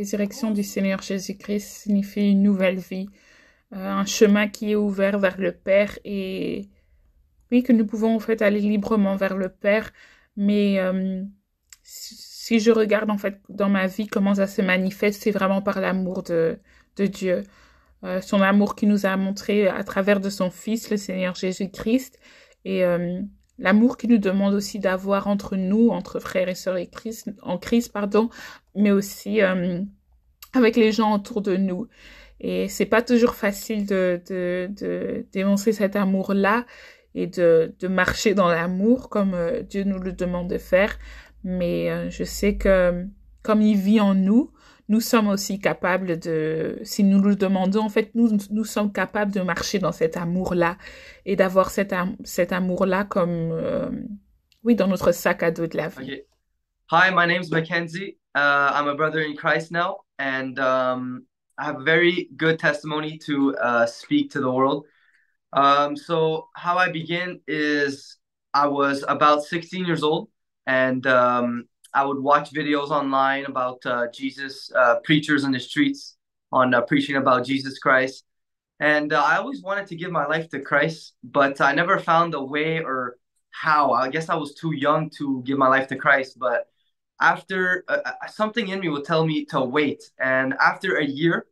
résurrection du Seigneur Jésus-Christ signifie une nouvelle vie, un chemin qui est ouvert vers le Père et oui, que nous pouvons en fait aller librement vers le Père, mais si je regarde en fait dans ma vie comment ça se manifeste, c'est vraiment par l'amour de Dieu. Son amour qui nous a montré à travers de son Fils, le Seigneur Jésus-Christ, et l'amour qu'il nous demande aussi d'avoir entre nous, entre frères et sœurs en Christ, pardon, mais aussi avec les gens autour de nous. Et c'est pas toujours facile de démontrer cet amour-là et de marcher dans l'amour comme Dieu nous le demande de faire. Mais je sais que comme il vit en nous, nous sommes aussi capables si nous le demandons, en fait, nous sommes capables de marcher dans cet amour-là et d'avoir cet amour-là comme, oui, dans notre sac à dos de la vie. Okay. Hi, my name's Mackenzie. I'm a brother in Christ now, and I have a very good testimony to speak to the world. So how I begin is I was about 16 years old, and I would watch videos online about Jesus, preachers in the streets on preaching about Jesus Christ. And I always wanted to give my life to Christ, but I never found a way or how. I guess I was too young to give my life to Christ, but after something in me would tell me to wait. And after a year,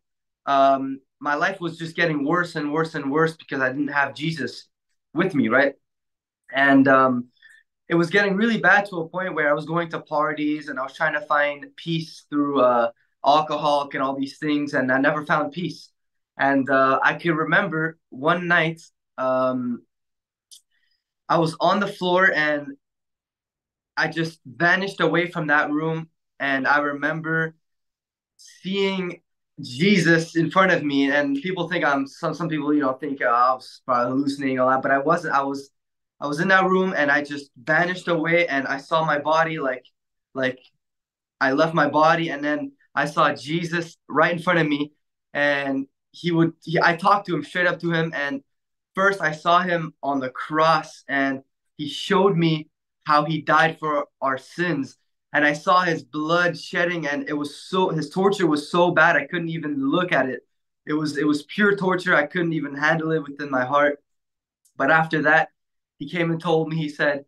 my life was just getting worse and worse and worse because I didn't have Jesus with me, right? And it was getting really bad to a point where I was going to parties and I was trying to find peace through alcohol and all these things, and I never found peace. And I can remember one night I was on the floor and I just vanished away from that room. And I remember seeing Jesus in front of me, and people think I'm some people think I was probably hallucinating a lot, but I wasn't. I was in that room and I just vanished away, and I saw my body like I left my body, and then I saw Jesus right in front of me, and I talked to him straight up to him, and first I saw him on the cross, and he showed me how he died for our sins, and I saw his blood shedding, and his torture was so bad I couldn't even look at it. It was pure torture. I couldn't even handle it within my heart. But after that, he came and told me, he said,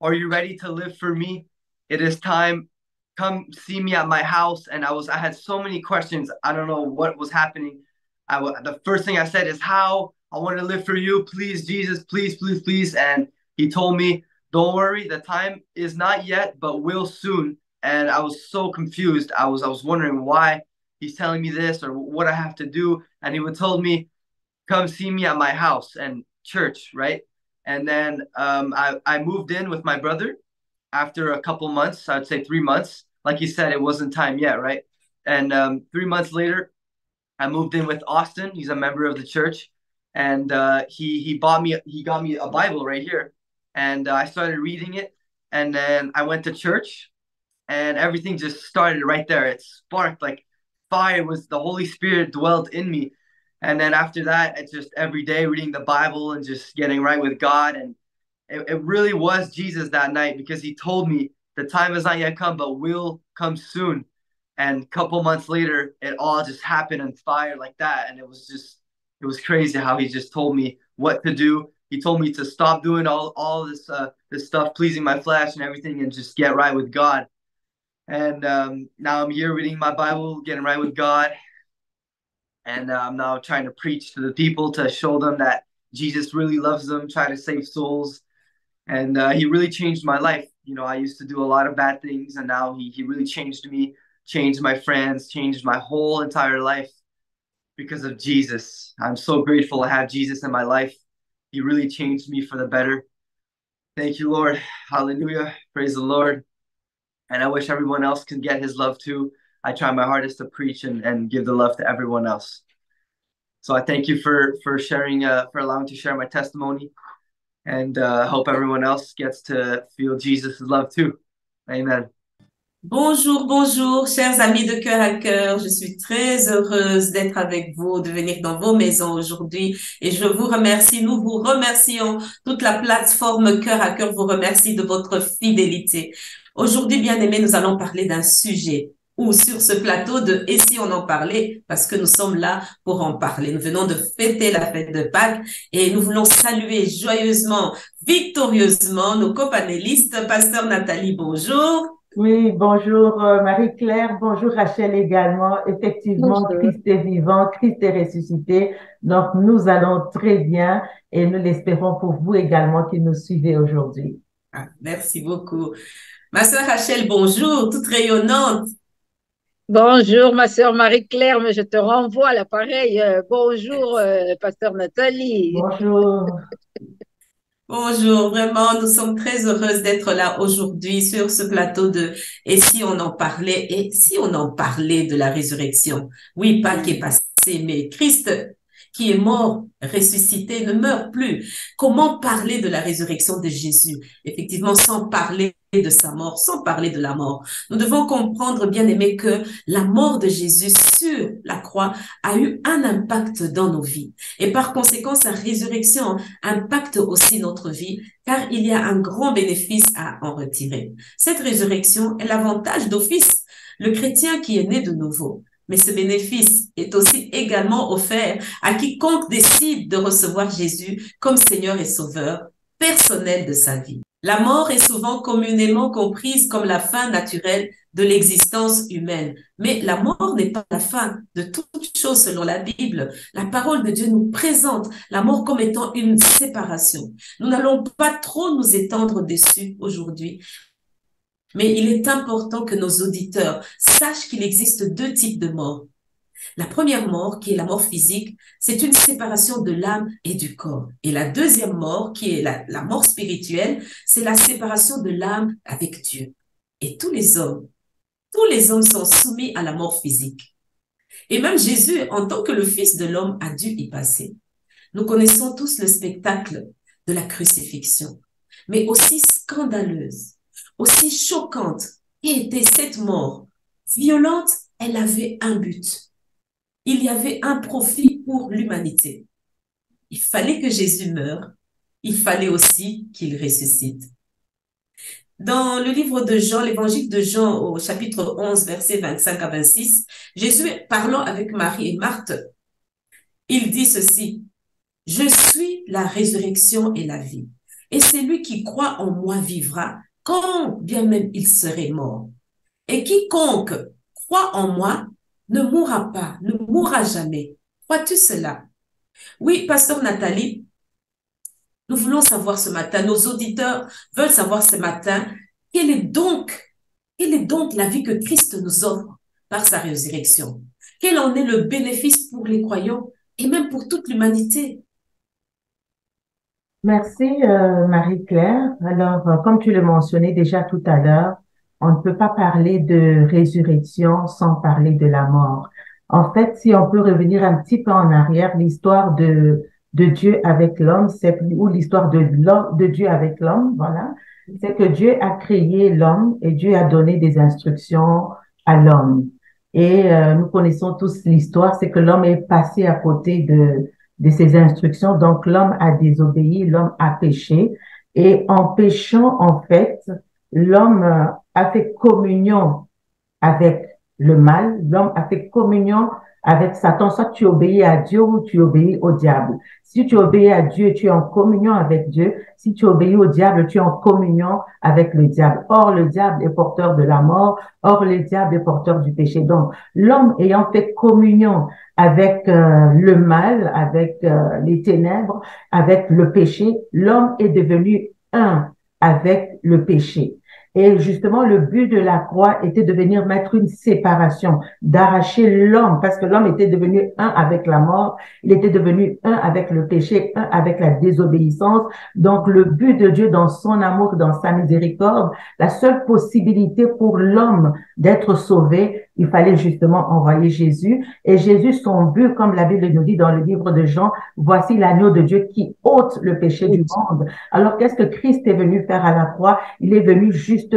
"Are you ready to live for me? It is time. Come see me at my house." And I had so many questions. I don't know what was happening. The first thing I said is, "How? I want to live for you. Please, Jesus, please, please, please." And he told me, "Don't worry, the time is not yet, but will soon." And I was so confused. I was wondering why he's telling me this or what I have to do. And he would told me, "Come see me at my house and church," right? And then I moved in with my brother after a couple months. I'd say 3 months. Like you said, it wasn't time yet, right? And 3 months later, I moved in with Austin. He's a member of the church, and he got me a Bible right here, and I started reading it, and then I went to church, and everything just started right there. It sparked like fire. Was the Holy Spirit dwelt in me, and then after that, it's just every day reading the Bible and just getting right with God. And it really was Jesus that night because he told me the time has not yet come, but will come soon. And a couple months later, it all just happened on fire like that. And it was crazy how he just told me what to do. He told me to stop doing all this stuff, pleasing my flesh and everything, and just get right with God. And now I'm here reading my Bible, getting right with God, and I'm now trying to preach to the people to show them that Jesus really loves them, try to save souls, and he really changed my life. I used to do a lot of bad things, and now he really changed me, changed my friends, changed my whole entire life because of Jesus. I'm so grateful to have Jesus in my life. He really changed me for the better. Thank you, Lord. Hallelujah. Praise the Lord. And I wish everyone else can get his love too. I try my hardest to preach and give the love to everyone else. So I thank you for sharing, for allowing me to share my testimony, and hope everyone else gets to feel Jesus' love too. Amen. Bonjour, bonjour, chers amis de cœur à cœur. Je suis très heureuse d'être avec vous, de venir dans vos maisons aujourd'hui. Et je vous remercie, nous vous remercions. Toute la plateforme cœur à cœur vous remercie de votre fidélité. Aujourd'hui, bien-aimés, nous allons parler d'un sujet ou sur ce plateau de « Et si on en parlait ?» parce que nous sommes là pour en parler. Nous venons de fêter la fête de Pâques et nous voulons saluer joyeusement, victorieusement nos copanélistes. Pasteur Nathalie, bonjour. Oui, bonjour Marie-Claire, bonjour Rachel également. Effectivement, Bonjour. Christ est vivant, Christ est ressuscité. Donc, nous allons très bien et nous l'espérons pour vous également qui nous suivez aujourd'hui. Ah, merci beaucoup. Ma sœur Rachel, bonjour, toute rayonnante. Bonjour, ma sœur Marie-Claire, mais je te renvoie à l'appareil. Bonjour, pasteur Nathalie. Bonjour. Bonjour, vraiment, nous sommes très heureuses d'être là aujourd'hui sur ce plateau de « Et si on en parlait ?» Et si on en parlait de la résurrection? Oui, Pâques est passé, mais Christ qui est mort, ressuscité, ne meurt plus. Comment parler de la résurrection de Jésus? Effectivement, sans parler de sa mort, sans parler de la mort. Nous devons comprendre, bien aimé, que la mort de Jésus sur la croix a eu un impact dans nos vies. Et par conséquent, sa résurrection impacte aussi notre vie, car il y a un grand bénéfice à en retirer. Cette résurrection est l'avantage d'office, le chrétien qui est né de nouveau. Mais ce bénéfice est aussi également offert à quiconque décide de recevoir Jésus comme Seigneur et Sauveur personnel de sa vie. La mort est souvent communément comprise comme la fin naturelle de l'existence humaine. Mais la mort n'est pas la fin de toute chose selon la Bible. La parole de Dieu nous présente la mort comme étant une séparation. Nous n'allons pas trop nous étendre dessus aujourd'hui. Mais il est important que nos auditeurs sachent qu'il existe deux types de mort. La première mort, qui est la mort physique, c'est une séparation de l'âme et du corps. Et la deuxième mort, qui est la mort spirituelle, c'est la séparation de l'âme avec Dieu. Et tous les hommes sont soumis à la mort physique. Et même Jésus, en tant que le Fils de l'homme, a dû y passer. Nous connaissons tous le spectacle de la crucifixion, mais aussi scandaleuse, aussi choquante qu'était cette mort violente, elle avait un but. Il y avait un profit pour l'humanité. Il fallait que Jésus meure. Il fallait aussi qu'il ressuscite. Dans le livre de Jean, l'évangile de Jean au chapitre 11, versets 25 à 26, Jésus parlant avec Marie et Marthe, il dit ceci: « Je suis la résurrection et la vie. Et celui qui croit en moi vivra, quand bien même il serait mort. Et quiconque croit en moi ne mourra pas, ne mourra jamais. Crois-tu cela? » Oui, pasteur Nathalie, nous voulons savoir ce matin, nos auditeurs veulent savoir ce matin, quelle est donc la vie que Christ nous offre par sa résurrection? Quel en est le bénéfice pour les croyants et même pour toute l'humanité? Merci Marie-Claire. Alors, comme tu le mentionnais déjà tout à l'heure, on ne peut pas parler de résurrection sans parler de la mort. En fait, si on peut revenir un petit peu en arrière, l'histoire de Dieu avec l'homme, ou l'histoire de Dieu avec l'homme, voilà, c'est que Dieu a créé l'homme et Dieu a donné des instructions à l'homme. Et nous connaissons tous l'histoire, c'est que l'homme est passé à côté de ses instructions. Donc, l'homme a désobéi, l'homme a péché. Et en péchant, en fait, l'homme a fait communion avec le mal, l'homme a fait communion avec Satan. Soit tu obéis à Dieu ou tu obéis au diable. Si tu obéis à Dieu, tu es en communion avec Dieu. Si tu obéis au diable, tu es en communion avec le diable. Or, le diable est porteur de la mort. Or, le diable est porteur du péché. Donc, l'homme ayant fait communion avec le mal, avec les ténèbres, avec le péché, l'homme est devenu un avec le péché. Et justement, le but de la croix était de venir mettre une séparation, d'arracher l'homme, parce que l'homme était devenu un avec la mort, il était devenu un avec le péché, un avec la désobéissance. Donc, le but de Dieu dans son amour, dans sa miséricorde, la seule possibilité pour l'homme d'être sauvé, il fallait justement envoyer Jésus. Et Jésus, son but, comme la Bible nous dit dans le livre de Jean, voici l'agneau de Dieu qui ôte le péché du monde. Alors, qu'est-ce que Christ est venu faire à la croix? Il est venu justement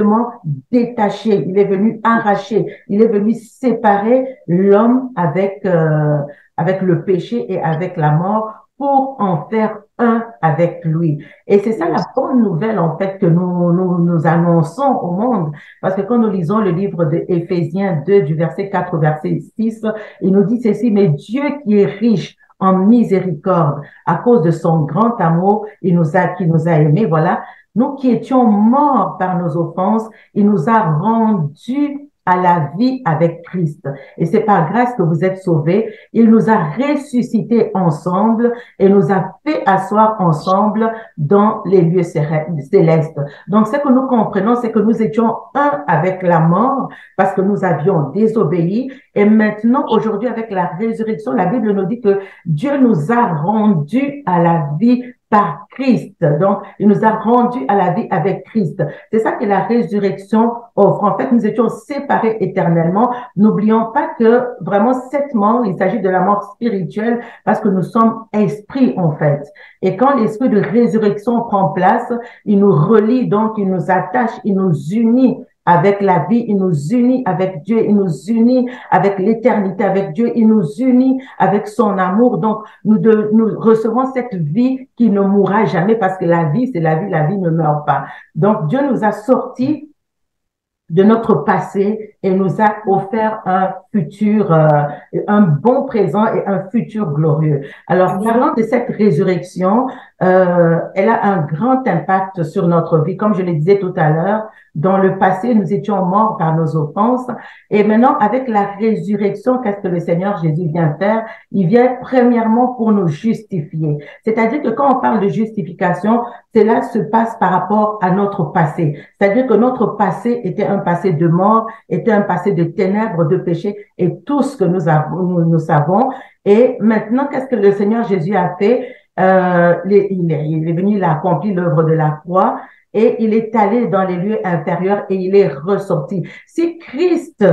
détacher, il est venu arracher, il est venu séparer l'homme avec le péché et avec la mort pour en faire un avec lui. Et c'est ça la bonne nouvelle, en fait, que nous annonçons au monde. Parce que quand nous lisons le livre de Éphésiens 2, du verset 4 au verset 6, il nous dit ceci: mais Dieu qui est riche en miséricorde, à cause de son grand amour, qui nous a aimés, voilà. Nous qui étions morts par nos offenses, il nous a rendus à la vie avec Christ. Et c'est par grâce que vous êtes sauvés. Il nous a ressuscités ensemble et nous a fait asseoir ensemble dans les lieux célestes. Donc, ce que nous comprenons, c'est que nous étions un avec la mort parce que nous avions désobéi. Et maintenant, aujourd'hui, avec la résurrection, la Bible nous dit que Dieu nous a rendus à la vie par Christ. Donc, il nous a rendus à la vie avec Christ. C'est ça que la résurrection offre. En fait, nous étions séparés éternellement. N'oublions pas que vraiment cette mort, il s'agit de la mort spirituelle parce que nous sommes esprits, en fait. Et quand l'esprit de résurrection prend place, il nous relie, donc il nous attache, il nous unit avec la vie, il nous unit avec Dieu, il nous unit avec l'éternité avec Dieu, il nous unit avec son amour. Donc, nous recevons cette vie qui ne mourra jamais parce que la vie, c'est la vie ne meurt pas. Donc, Dieu nous a sortis de notre passé et nous a offert un futur, un bon présent et un futur glorieux. Alors, parlant de cette résurrection, elle a un grand impact sur notre vie. Comme je le disais tout à l'heure, dans le passé, nous étions morts par nos offenses. Et maintenant, avec la résurrection, qu'est-ce que le Seigneur Jésus vient faire? Il vient premièrement pour nous justifier. C'est-à-dire que quand on parle de justification, cela se passe par rapport à notre passé. C'est-à-dire que notre passé était un passé de mort, était un passé de ténèbres, de péché, et tout ce que nous savons. Et maintenant, qu'est-ce que le Seigneur Jésus a fait? Il est venu, il a accompli l'œuvre de la croix et il est allé dans les lieux inférieurs et il est ressorti. Si Christ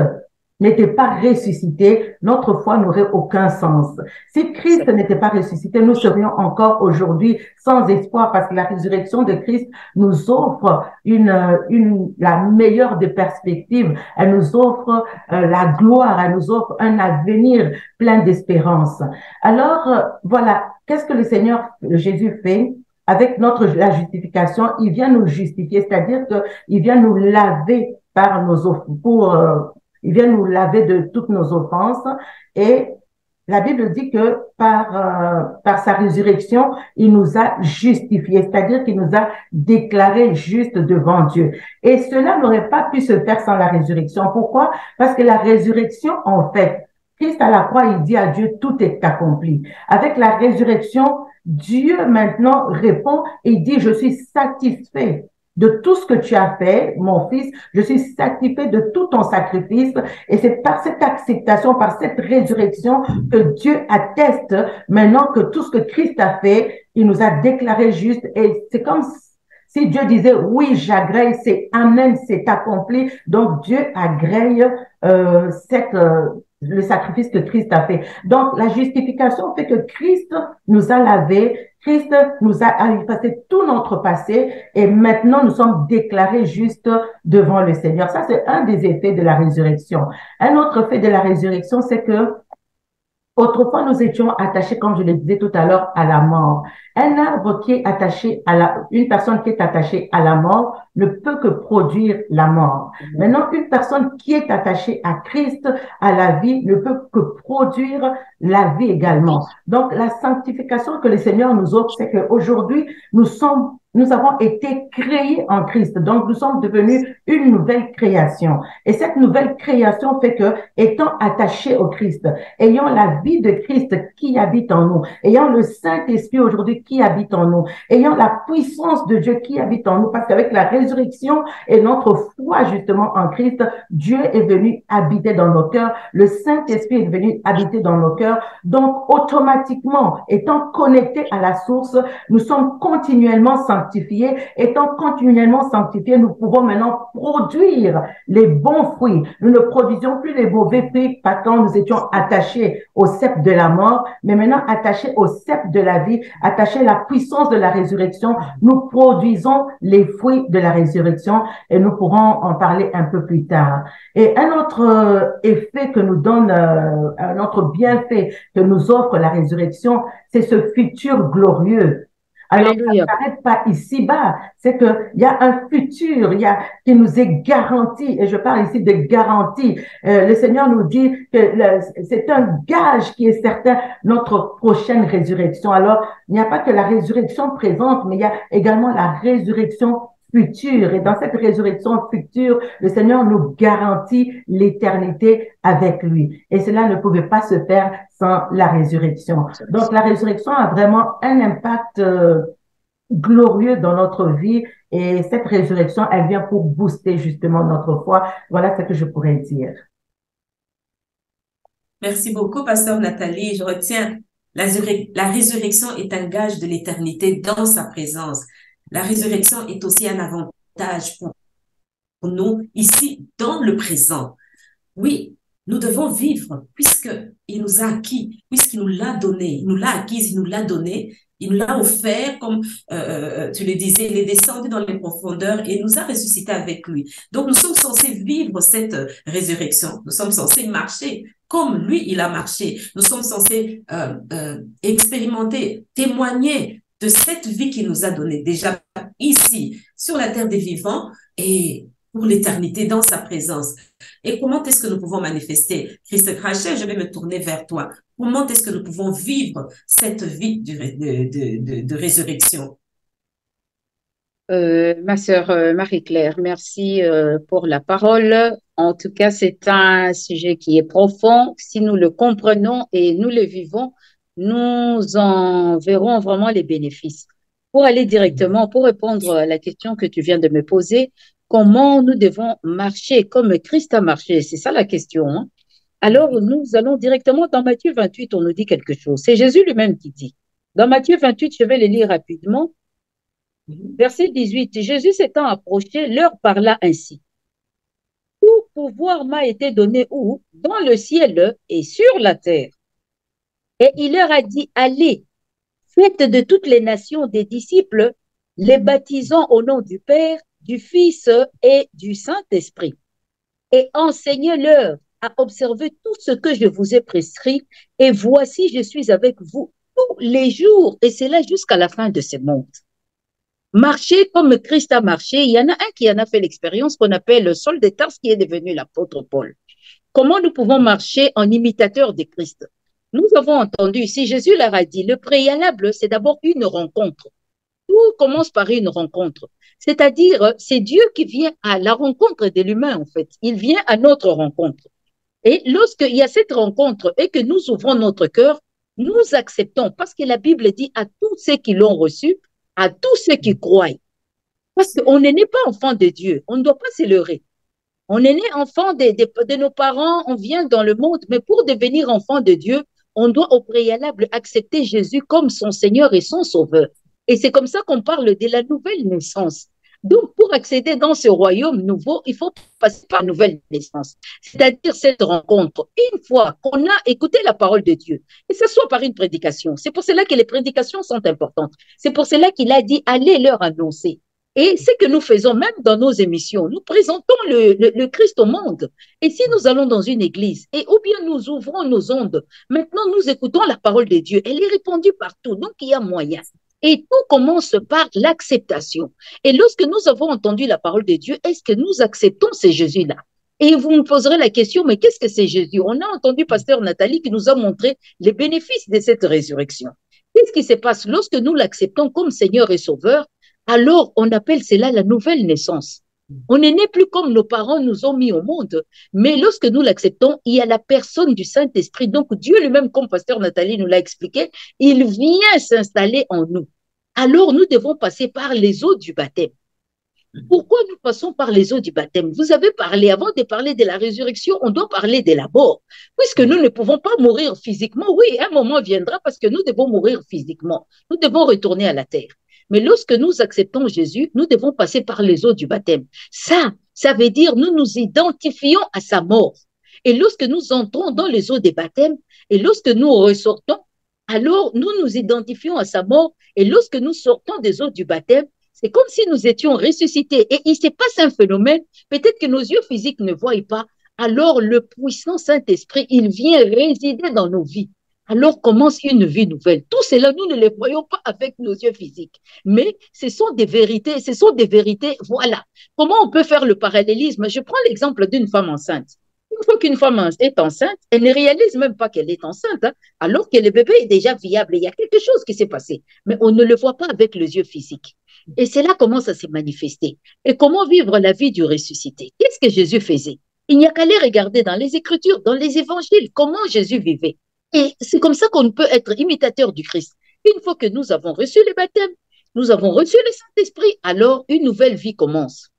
n'était pas ressuscité, notre foi n'aurait aucun sens. Si Christ n'était pas ressuscité, nous serions encore aujourd'hui sans espoir parce que la résurrection de Christ nous offre la meilleure des perspectives. Elle nous offre la gloire, elle nous offre un avenir plein d'espérance. Alors, voilà, qu'est-ce que le Seigneur Jésus fait? Avec la justification, il vient nous justifier, c'est-à-dire qu'il vient nous laver par nos offenses, il vient nous laver de toutes nos offenses. Et la Bible dit que par sa résurrection, il nous a justifiés, c'est-à-dire qu'il nous a déclarés justes devant Dieu. Et cela n'aurait pas pu se faire sans la résurrection. Pourquoi? Parce que la résurrection, en fait, Christ à la croix, il dit à Dieu, tout est accompli. Avec la résurrection, Dieu maintenant répond et dit, je suis satisfait de tout ce que tu as fait, mon fils, je suis satisfait de tout ton sacrifice. Et c'est par cette acceptation, par cette résurrection que Dieu atteste maintenant que tout ce que Christ a fait, il nous a déclaré juste. Et c'est comme si Dieu disait, oui, j'agrée, c'est amen, c'est accompli. Donc Dieu agrée le sacrifice que Christ a fait. Donc, la justification fait que Christ nous a lavé, Christ nous a effacé tout notre passé et maintenant nous sommes déclarés justes devant le Seigneur. Ça, c'est un des effets de la résurrection. Un autre effet de la résurrection, c'est que autrefois, nous étions attachés, comme je le disais tout à l'heure, à la mort. Un arbre qui est attaché une personne qui est attachée à la mort ne peut que produire la mort. Maintenant, une personne qui est attachée à Christ, à la vie, ne peut que produire la vie également. Donc, la sanctification que le Seigneur nous offre, c'est qu'aujourd'hui, nous avons été créés en Christ. Donc, nous sommes devenus une nouvelle création. Et cette nouvelle création fait que, étant attachés au Christ, ayant la vie de Christ qui habite en nous, ayant le Saint-Esprit aujourd'hui qui habite en nous, ayant la puissance de Dieu qui habite en nous, parce qu'avec la résurrection et notre foi justement en Christ, Dieu est venu habiter dans nos cœurs, le Saint-Esprit est venu habiter dans nos cœurs. Donc, automatiquement, étant connectés à la source, nous sommes continuellement sanctifiés. Étant continuellement sanctifiés, nous pouvons maintenant produire les bons fruits. Nous ne produisions plus les mauvais fruits parce que nous étions attachés au sceptre de la mort, mais maintenant attachés au sceptre de la vie, attachés à la puissance de la résurrection, nous produisons les fruits de la résurrection et nous pourrons en parler un peu plus tard. Et un autre effet que nous donne, un autre bienfait que nous offre la résurrection, c'est ce futur glorieux. Alors, ça ne Alléluia. s'arrête pas ici-bas. C'est qu'il y a un futur, qui nous est garanti. Et je parle ici de garantie. Le Seigneur nous dit que c'est un gage qui est certain, notre prochaine résurrection. Alors, il n'y a pas que la résurrection présente, mais il y a également la résurrection future. Et dans cette résurrection future, le Seigneur nous garantit l'éternité avec lui. Et cela ne pouvait pas se faire sans la résurrection. Donc, la résurrection a vraiment un impact glorieux dans notre vie. Et cette résurrection, elle vient pour booster justement notre foi. Voilà ce que je pourrais dire. Merci beaucoup, Pasteur Nathalie. Je retiens, la résurrection est un gage de l'éternité dans sa présence. La résurrection est aussi un avantage pour nous ici, dans le présent. Oui, nous devons vivre puisqu'il nous a acquis, puisqu'il nous l'a donné. Il nous l'a acquise, il nous l'a donné, il nous l'a offert, comme tu le disais, il est descendu dans les profondeurs et nous a ressuscité avec lui. Donc, nous sommes censés vivre cette résurrection. Nous sommes censés marcher comme lui, il a marché. Nous sommes censés expérimenter, témoigner de cette vie qu'il nous a donnée déjà ici, sur la terre des vivants et pour l'éternité dans sa présence. Et comment est-ce que nous pouvons manifester? Christ Rachel, je vais me tourner vers toi. Comment est-ce que nous pouvons vivre cette vie de résurrection? Ma sœur Marie-Claire, merci pour la parole. En tout cas, c'est un sujet qui est profond. Si nous le comprenons et nous le vivons, nous en verrons vraiment les bénéfices. Pour aller directement, pour répondre à la question que tu viens de me poser, comment nous devons marcher comme Christ a marché? C'est ça la question, hein? Alors, nous allons directement dans Matthieu 28, on nous dit quelque chose. C'est Jésus lui-même qui dit. Dans Matthieu 28, je vais le lire rapidement. Verset 18, Jésus s'étant approché, leur parla ainsi. Tout pouvoir m'a été donné où? Dans le ciel et sur la terre. Et il leur a dit, allez, faites de toutes les nations des disciples, les baptisant au nom du Père, du Fils et du Saint-Esprit. Et enseignez-leur à observer tout ce que je vous ai prescrit. Et voici, je suis avec vous tous les jours. Et c'est là jusqu'à la fin de ce monde. Marcher comme Christ a marché. Il y en a un qui en a fait l'expérience qu'on appelle Saul de Tarse qui est devenu l'apôtre Paul. Comment nous pouvons marcher en imitateur de Christ? Nous avons entendu ici, Jésus leur a dit, le préalable, c'est d'abord une rencontre. Tout commence par une rencontre. C'est-à-dire, c'est Dieu qui vient à la rencontre de l'humain, en fait. Il vient à notre rencontre. Et lorsqu'il y a cette rencontre et que nous ouvrons notre cœur, nous acceptons, parce que la Bible dit à tous ceux qui l'ont reçu, à tous ceux qui croient. Parce qu'on n'est pas enfant de Dieu. On ne doit pas se leurrer. On est né enfant de nos parents, on vient dans le monde, mais pour devenir enfant de Dieu, on doit au préalable accepter Jésus comme son Seigneur et son Sauveur. Et c'est comme ça qu'on parle de la nouvelle naissance. Donc, pour accéder dans ce royaume nouveau, il faut passer par la nouvelle naissance, c'est-à-dire cette rencontre. Une fois qu'on a écouté la parole de Dieu, et ce soit par une prédication, c'est pour cela que les prédications sont importantes. C'est pour cela qu'il a dit, allez leur annoncer. Et ce que nous faisons même dans nos émissions, nous présentons le Christ au monde. Et si nous allons dans une église, et ou bien nous ouvrons nos ondes, maintenant nous écoutons la parole de Dieu, elle est répandue partout, donc il y a moyen. Et tout commence par l'acceptation. Et lorsque nous avons entendu la parole de Dieu, est-ce que nous acceptons ce Jésus-là? Et vous me poserez la question, mais qu'est-ce que c'est Jésus? On a entendu Pasteur Nathalie qui nous a montré les bénéfices de cette résurrection. Qu'est-ce qui se passe lorsque nous l'acceptons comme Seigneur et Sauveur? Alors on appelle cela la nouvelle naissance. On n'est né plus comme nos parents nous ont mis au monde, mais lorsque nous l'acceptons, il y a la personne du Saint-Esprit. Donc Dieu lui-même, comme Pasteur Nathalie nous l'a expliqué, il vient s'installer en nous. Alors nous devons passer par les eaux du baptême. Pourquoi nous passons par les eaux du baptême? Vous avez parlé, avant de parler de la résurrection, on doit parler de la mort. Puisque nous ne pouvons pas mourir physiquement, oui, un moment viendra parce que nous devons mourir physiquement. Nous devons retourner à la terre. Mais lorsque nous acceptons Jésus, nous devons passer par les eaux du baptême. Ça veut dire nous nous identifions à sa mort. Et lorsque nous entrons dans les eaux des baptêmes, et lorsque nous ressortons, alors nous nous identifions à sa mort. Et lorsque nous sortons des eaux du baptême, c'est comme si nous étions ressuscités. Et il se passe un phénomène, peut-être que nos yeux physiques ne voient pas. Alors le puissant Saint-Esprit, il vient résider dans nos vies. alors commence une vie nouvelle. Tout cela, nous ne les voyons pas avec nos yeux physiques, mais ce sont des vérités, voilà. Comment on peut faire le parallélisme? Je prends l'exemple d'une femme enceinte. Une fois qu'une femme est enceinte, elle ne réalise même pas qu'elle est enceinte, hein, alors que le bébé est déjà viable. Il y a quelque chose qui s'est passé, mais on ne le voit pas avec les yeux physiques. Et c'est là comment ça s'est manifesté. Et comment vivre la vie du ressuscité? Qu'est-ce que Jésus faisait? Il n'y a qu'à aller regarder dans les Écritures, dans les évangiles, comment Jésus vivait. Et c'est comme ça qu'on peut être imitateur du Christ. Une fois que nous avons reçu le baptême, nous avons reçu le Saint-Esprit, alors une nouvelle vie commence.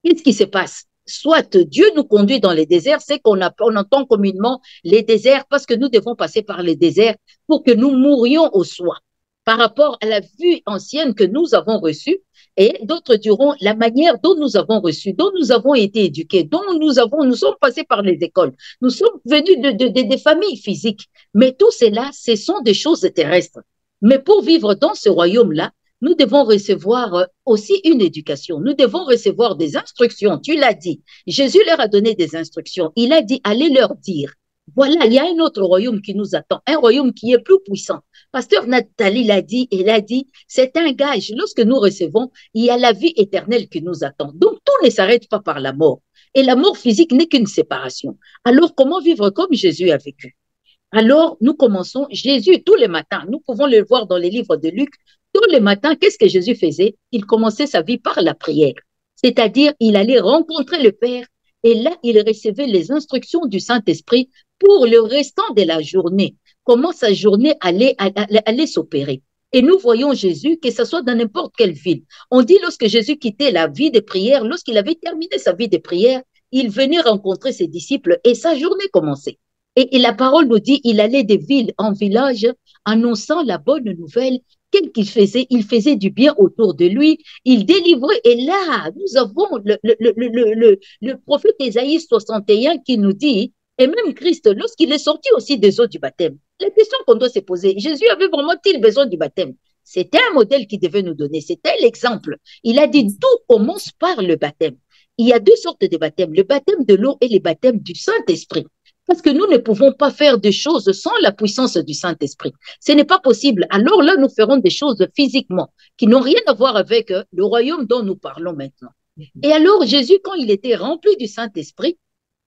Qu'est-ce qui se passe? Soit Dieu nous conduit dans les déserts, c'est qu'on entend communément les déserts parce que nous devons passer par les déserts pour que nous mourions au soi par rapport à la vue ancienne que nous avons reçue, et d'autres diront la manière dont nous avons reçu, dont nous avons été éduqués, dont nous sommes passés par les écoles, nous sommes venus des familles physiques. Mais tout cela, ce sont des choses terrestres. Mais pour vivre dans ce royaume-là, nous devons recevoir aussi une éducation. Nous devons recevoir des instructions. Tu l'as dit. Jésus leur a donné des instructions. Il a dit, allez leur dire. Voilà, il y a un autre royaume qui nous attend, un royaume qui est plus puissant. Pasteur Nathalie l'a dit, et l'a dit, c'est un gage. Lorsque nous recevons, il y a la vie éternelle qui nous attend. Donc, tout ne s'arrête pas par la mort. Et la mort physique n'est qu'une séparation. Alors, comment vivre comme Jésus a vécu? Alors, nous commençons, Jésus, tous les matins, nous pouvons le voir dans les livres de Luc, tous les matins, qu'est-ce que Jésus faisait? Il commençait sa vie par la prière. C'est-à-dire, il allait rencontrer le Père, et là, il recevait les instructions du Saint-Esprit pour le restant de la journée, comment sa journée allait s'opérer. Et nous voyons Jésus, que ce soit dans n'importe quelle ville. On dit lorsque Jésus quittait la vie de prière, lorsqu'il avait terminé sa vie de prière, il venait rencontrer ses disciples et sa journée commençait. Et la parole nous dit, il allait de ville en village, annonçant la bonne nouvelle. Quel qu'il faisait, il faisait du bien autour de lui, il délivrait. Et là, nous avons le prophète Ésaïe 61 qui nous dit, et même Christ, lorsqu'il est sorti aussi des eaux du baptême, la question qu'on doit se poser, Jésus avait vraiment-il besoin du baptême? C'était un modèle qu'il devait nous donner, c'était l'exemple. Il a dit, tout commence par le baptême. Il y a deux sortes de baptêmes, le baptême de l'eau et le baptême du Saint-Esprit. Parce que nous ne pouvons pas faire des choses sans la puissance du Saint-Esprit. Ce n'est pas possible. Alors là, nous ferons des choses physiquement qui n'ont rien à voir avec le royaume dont nous parlons maintenant. Et alors, Jésus, quand il était rempli du Saint-Esprit,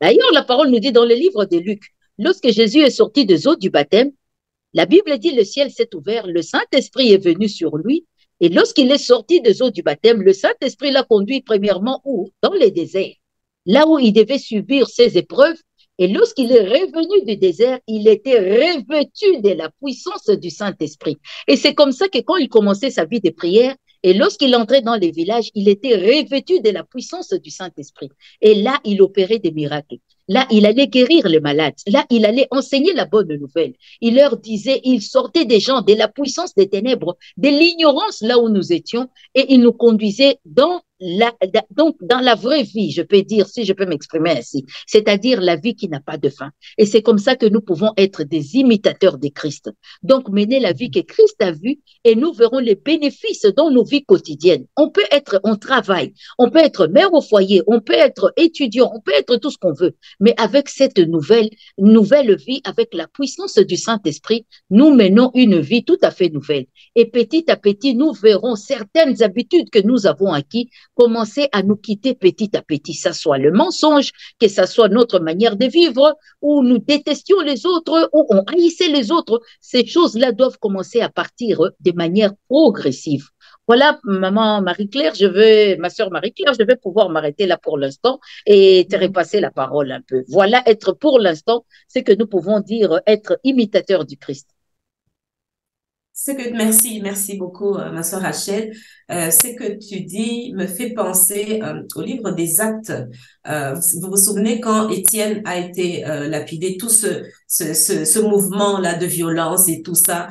d'ailleurs, la parole nous dit dans le livre de Luc, lorsque Jésus est sorti des eaux du baptême, la Bible dit le ciel s'est ouvert, le Saint-Esprit est venu sur lui, et lorsqu'il est sorti des eaux du baptême, le Saint-Esprit l'a conduit premièrement où? Dans les déserts, là où il devait subir ses épreuves. Et lorsqu'il est revenu du désert, il était revêtu de la puissance du Saint-Esprit. Et c'est comme ça que quand il commençait sa vie de prière, et lorsqu'il entrait dans les villages, il était revêtu de la puissance du Saint-Esprit. Et là, il opérait des miracles. Là, il allait guérir les malades. Là, il allait enseigner la bonne nouvelle. Il leur disait, il sortait des gens de la puissance des ténèbres, de l'ignorance là où nous étions, et il nous conduisait donc dans la vraie vie, je peux dire, si je peux m'exprimer ainsi, c'est-à-dire la vie qui n'a pas de fin. Et c'est comme ça que nous pouvons être des imitateurs de Christ. Donc, mener la vie que Christ a vue et nous verrons les bénéfices dans nos vies quotidiennes. On peut être en travail, on peut être mère au foyer, on peut être étudiant, on peut être tout ce qu'on veut. Mais avec cette nouvelle vie, avec la puissance du Saint-Esprit, nous menons une vie tout à fait nouvelle. Et petit à petit, nous verrons certaines habitudes que nous avons acquises commencer à nous quitter petit à petit. Que ce soit le mensonge, que ce soit notre manière de vivre, où nous détestions les autres, où on haïssait les autres. Ces choses-là doivent commencer à partir de manière progressive. Voilà, maman Marie-Claire, ma sœur Marie-Claire, je vais pouvoir m'arrêter là pour l'instant et te repasser la parole un peu. Voilà, être pour l'instant, c'est que nous pouvons dire être imitateur du Christ. Merci beaucoup, ma sœur Rachel. Ce que tu dis me fait penser au livre des Actes. Vous vous souvenez quand Étienne a été lapidé, tout ce mouvement-là de violence et tout ça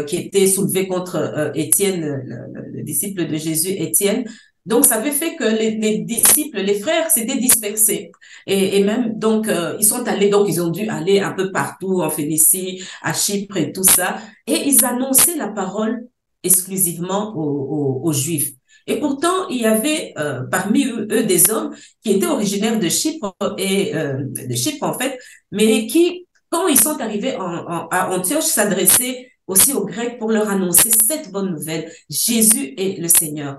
qui était soulevé contre Étienne, le disciple de Jésus, Étienne. Donc, ça avait fait que les disciples, les frères, s'étaient dispersés. Et même, donc, ils ont dû aller un peu partout, en Phénicie, à Chypre et tout ça. Et ils annonçaient la parole exclusivement aux Juifs. Et pourtant, il y avait parmi eux des hommes qui étaient originaires de Chypre en fait, mais qui quand ils sont arrivés à Antioche, s'adressaient aussi aux Grecs pour leur annoncer cette bonne nouvelle. Jésus est le Seigneur.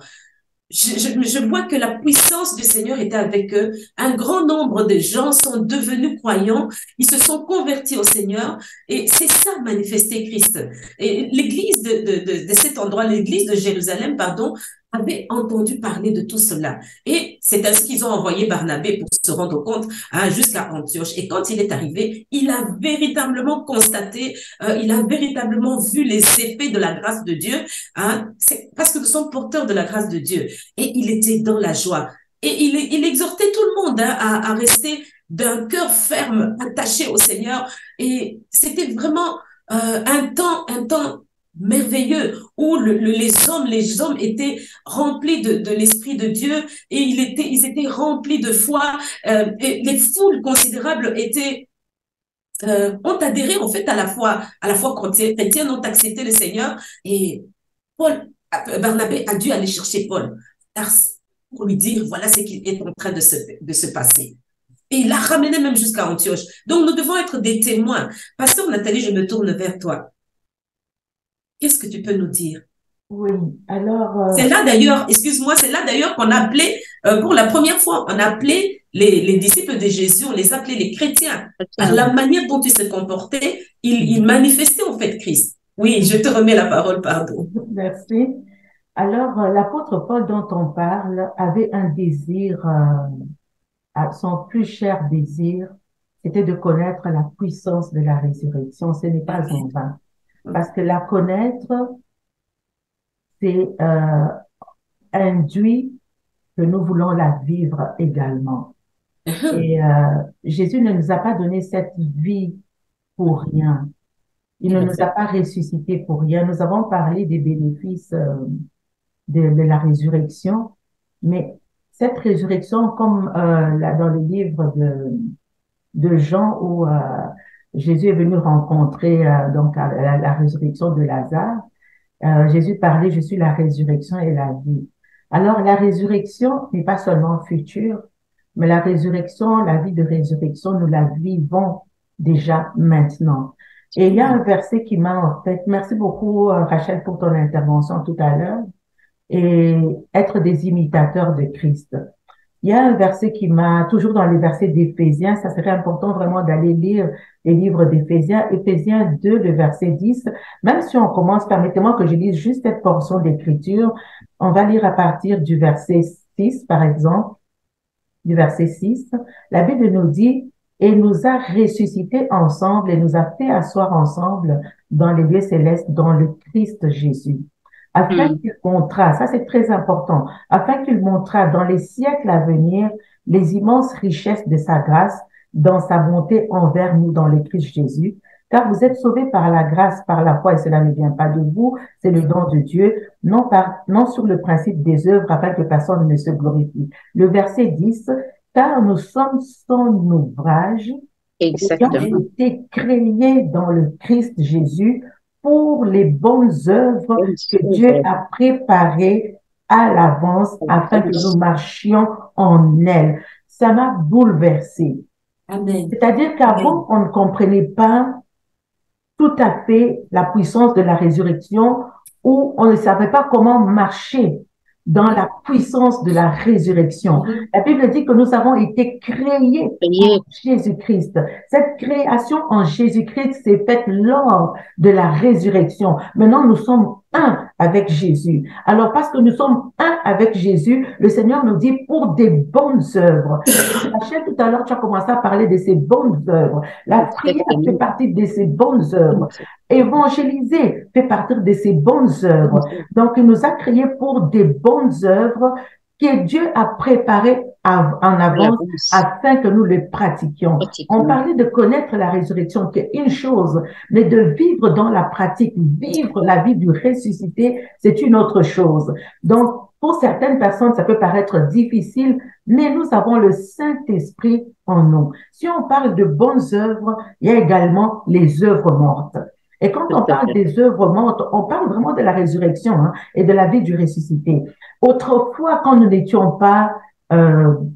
Je vois que la puissance du Seigneur était avec eux. Un grand nombre de gens sont devenus croyants. Ils se sont convertis au Seigneur. Et c'est ça, manifester Christ. Et l'église de cet endroit, l'église de Jérusalem, pardon, avait entendu parler de tout cela. Et c'est ainsi qu'ils ont envoyé Barnabé pour se rendre compte jusqu'à Antioche. Et quand il est arrivé, il a véritablement constaté, il a véritablement vu les effets de la grâce de Dieu. C'est parce que nous sommes porteurs de la grâce de Dieu. Et il était dans la joie. Et il exhortait tout le monde à rester d'un cœur ferme, attaché au Seigneur. Et c'était vraiment un temps merveilleux où les hommes étaient remplis de l'Esprit de Dieu et ils étaient remplis de foi. Et les foules considérables ont adhéré en fait à la foi chrétienne, ont accepté le Seigneur. Et Barnabé a dû aller chercher Paul pour lui dire voilà ce qui est en train de se passer. Et il l'a ramené même jusqu'à Antioche. Donc nous devons être des témoins. Pasteur Nathalie, je me tourne vers toi. Qu'est-ce que tu peux nous dire? Oui, alors... C'est là d'ailleurs, excuse-moi, c'est là d'ailleurs qu'on a appelé, pour la première fois, on a appelé les disciples de Jésus, on les appelait les chrétiens. Par la manière dont ils se comportaient, ils manifestaient en fait Christ. Oui, je te remets la parole, pardon. Merci. Alors, l'apôtre Paul dont on parle avait un désir, son plus cher désir, c'était de connaître la puissance de la résurrection. Ce n'est pas en vain. Parce que la connaître, c'est induit que nous voulons la vivre également. Et Jésus ne nous a pas donné cette vie pour rien. Il ne nous a pas ressuscités pour rien. Nous avons parlé des bénéfices de la résurrection, mais cette résurrection, comme dans le livre de Jean où Jésus est venu rencontrer donc la résurrection de Lazare, Jésus parlait, je suis la résurrection et la vie. Alors la résurrection n'est pas seulement future, mais la résurrection, la vie de résurrection, nous la vivons déjà maintenant. Et il y a un verset qui m'a en fait, merci beaucoup Rachel pour ton intervention tout à l'heure, et être des imitateurs de Christ. Il y a un verset qui m'a, toujours dans les versets d'Éphésiens, ça serait important vraiment d'aller lire les livres d'Éphésiens, Éphésiens 2, le verset 10. Même si on commence, permettez-moi que je lise juste cette portion d'écriture. On va lire à partir du verset 6, par exemple, du verset 6. La Bible nous dit, et nous a ressuscités ensemble et nous a fait asseoir ensemble dans les lieux célestes, dans le Christ Jésus. Afin qu'il montrât, ça c'est très important, afin qu'il montrât dans les siècles à venir les immenses richesses de sa grâce dans sa bonté envers nous dans le Christ Jésus. Car vous êtes sauvés par la grâce, par la foi, et cela ne vient pas de vous, c'est le don de Dieu, non sur le principe des œuvres, afin que personne ne se glorifie. Le verset 10, car nous sommes son ouvrage, ayant été créés dans le Christ Jésus, pour les bonnes œuvres que Dieu a préparées à l'avance afin que nous marchions en elles. Ça m'a bouleversée. C'est-à-dire qu'avant, on ne comprenait pas tout à fait la puissance de la résurrection ou on ne savait pas comment marcher dans la puissance de la résurrection. La Bible dit que nous avons été créés en Jésus-Christ. Cette création en Jésus-Christ s'est faite lors de la résurrection. Maintenant, nous sommes un avec Jésus. Alors, parce que nous sommes un avec Jésus, le Seigneur nous dit pour des bonnes œuvres. Rachel, tout à l'heure, tu as commencé à parler de ces bonnes œuvres. La prière fait partie de ces bonnes œuvres. Évangéliser fait partie de ces bonnes œuvres. Donc, il nous a créés pour des bonnes œuvres que Dieu a préparées en avance afin que nous les pratiquions. On parlait de connaître la résurrection, qui est une chose, mais de vivre dans la pratique, vivre la vie du ressuscité, c'est une autre chose. Donc, pour certaines personnes, ça peut paraître difficile, mais nous avons le Saint-Esprit en nous. Si on parle de bonnes œuvres, il y a également les œuvres mortes. Et quand on parle des œuvres mortes, on parle vraiment de la résurrection et de la vie du ressuscité. Autrefois, quand nous n'étions pas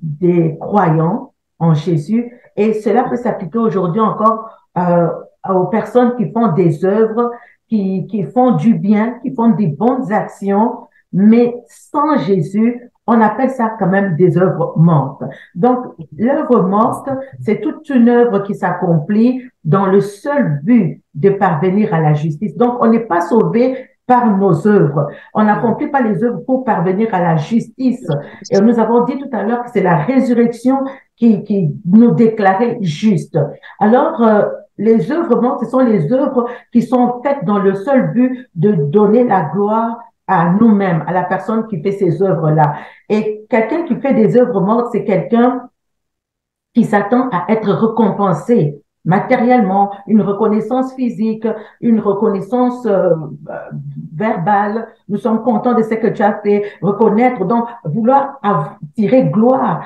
des croyants en Jésus, et cela peut s'appliquer aujourd'hui encore euh, aux personnes qui font des œuvres, qui font du bien, qui font des bonnes actions, mais sans Jésus, on appelle ça quand même des œuvres mortes. Donc, l'œuvre morte, c'est toute une œuvre qui s'accomplit dans le seul but de parvenir à la justice. Donc, on n'est pas sauvé par nos œuvres. On n'accomplit pas les œuvres pour parvenir à la justice. Et nous avons dit tout à l'heure que c'est la résurrection qui nous déclarait justes. Alors, les œuvres mortes, ce sont les œuvres qui sont faites dans le seul but de donner la gloire à nous-mêmes, à la personne qui fait ces œuvres-là. Et quelqu'un qui fait des œuvres mortes, c'est quelqu'un qui s'attend à être récompensé matériellement, une reconnaissance physique, une reconnaissance verbale. Nous sommes contents de ce que tu as fait, reconnaître, donc vouloir tirer gloire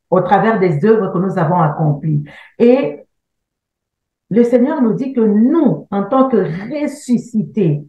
au travers des œuvres que nous avons accomplies. Et le Seigneur nous dit que nous, en tant que ressuscités,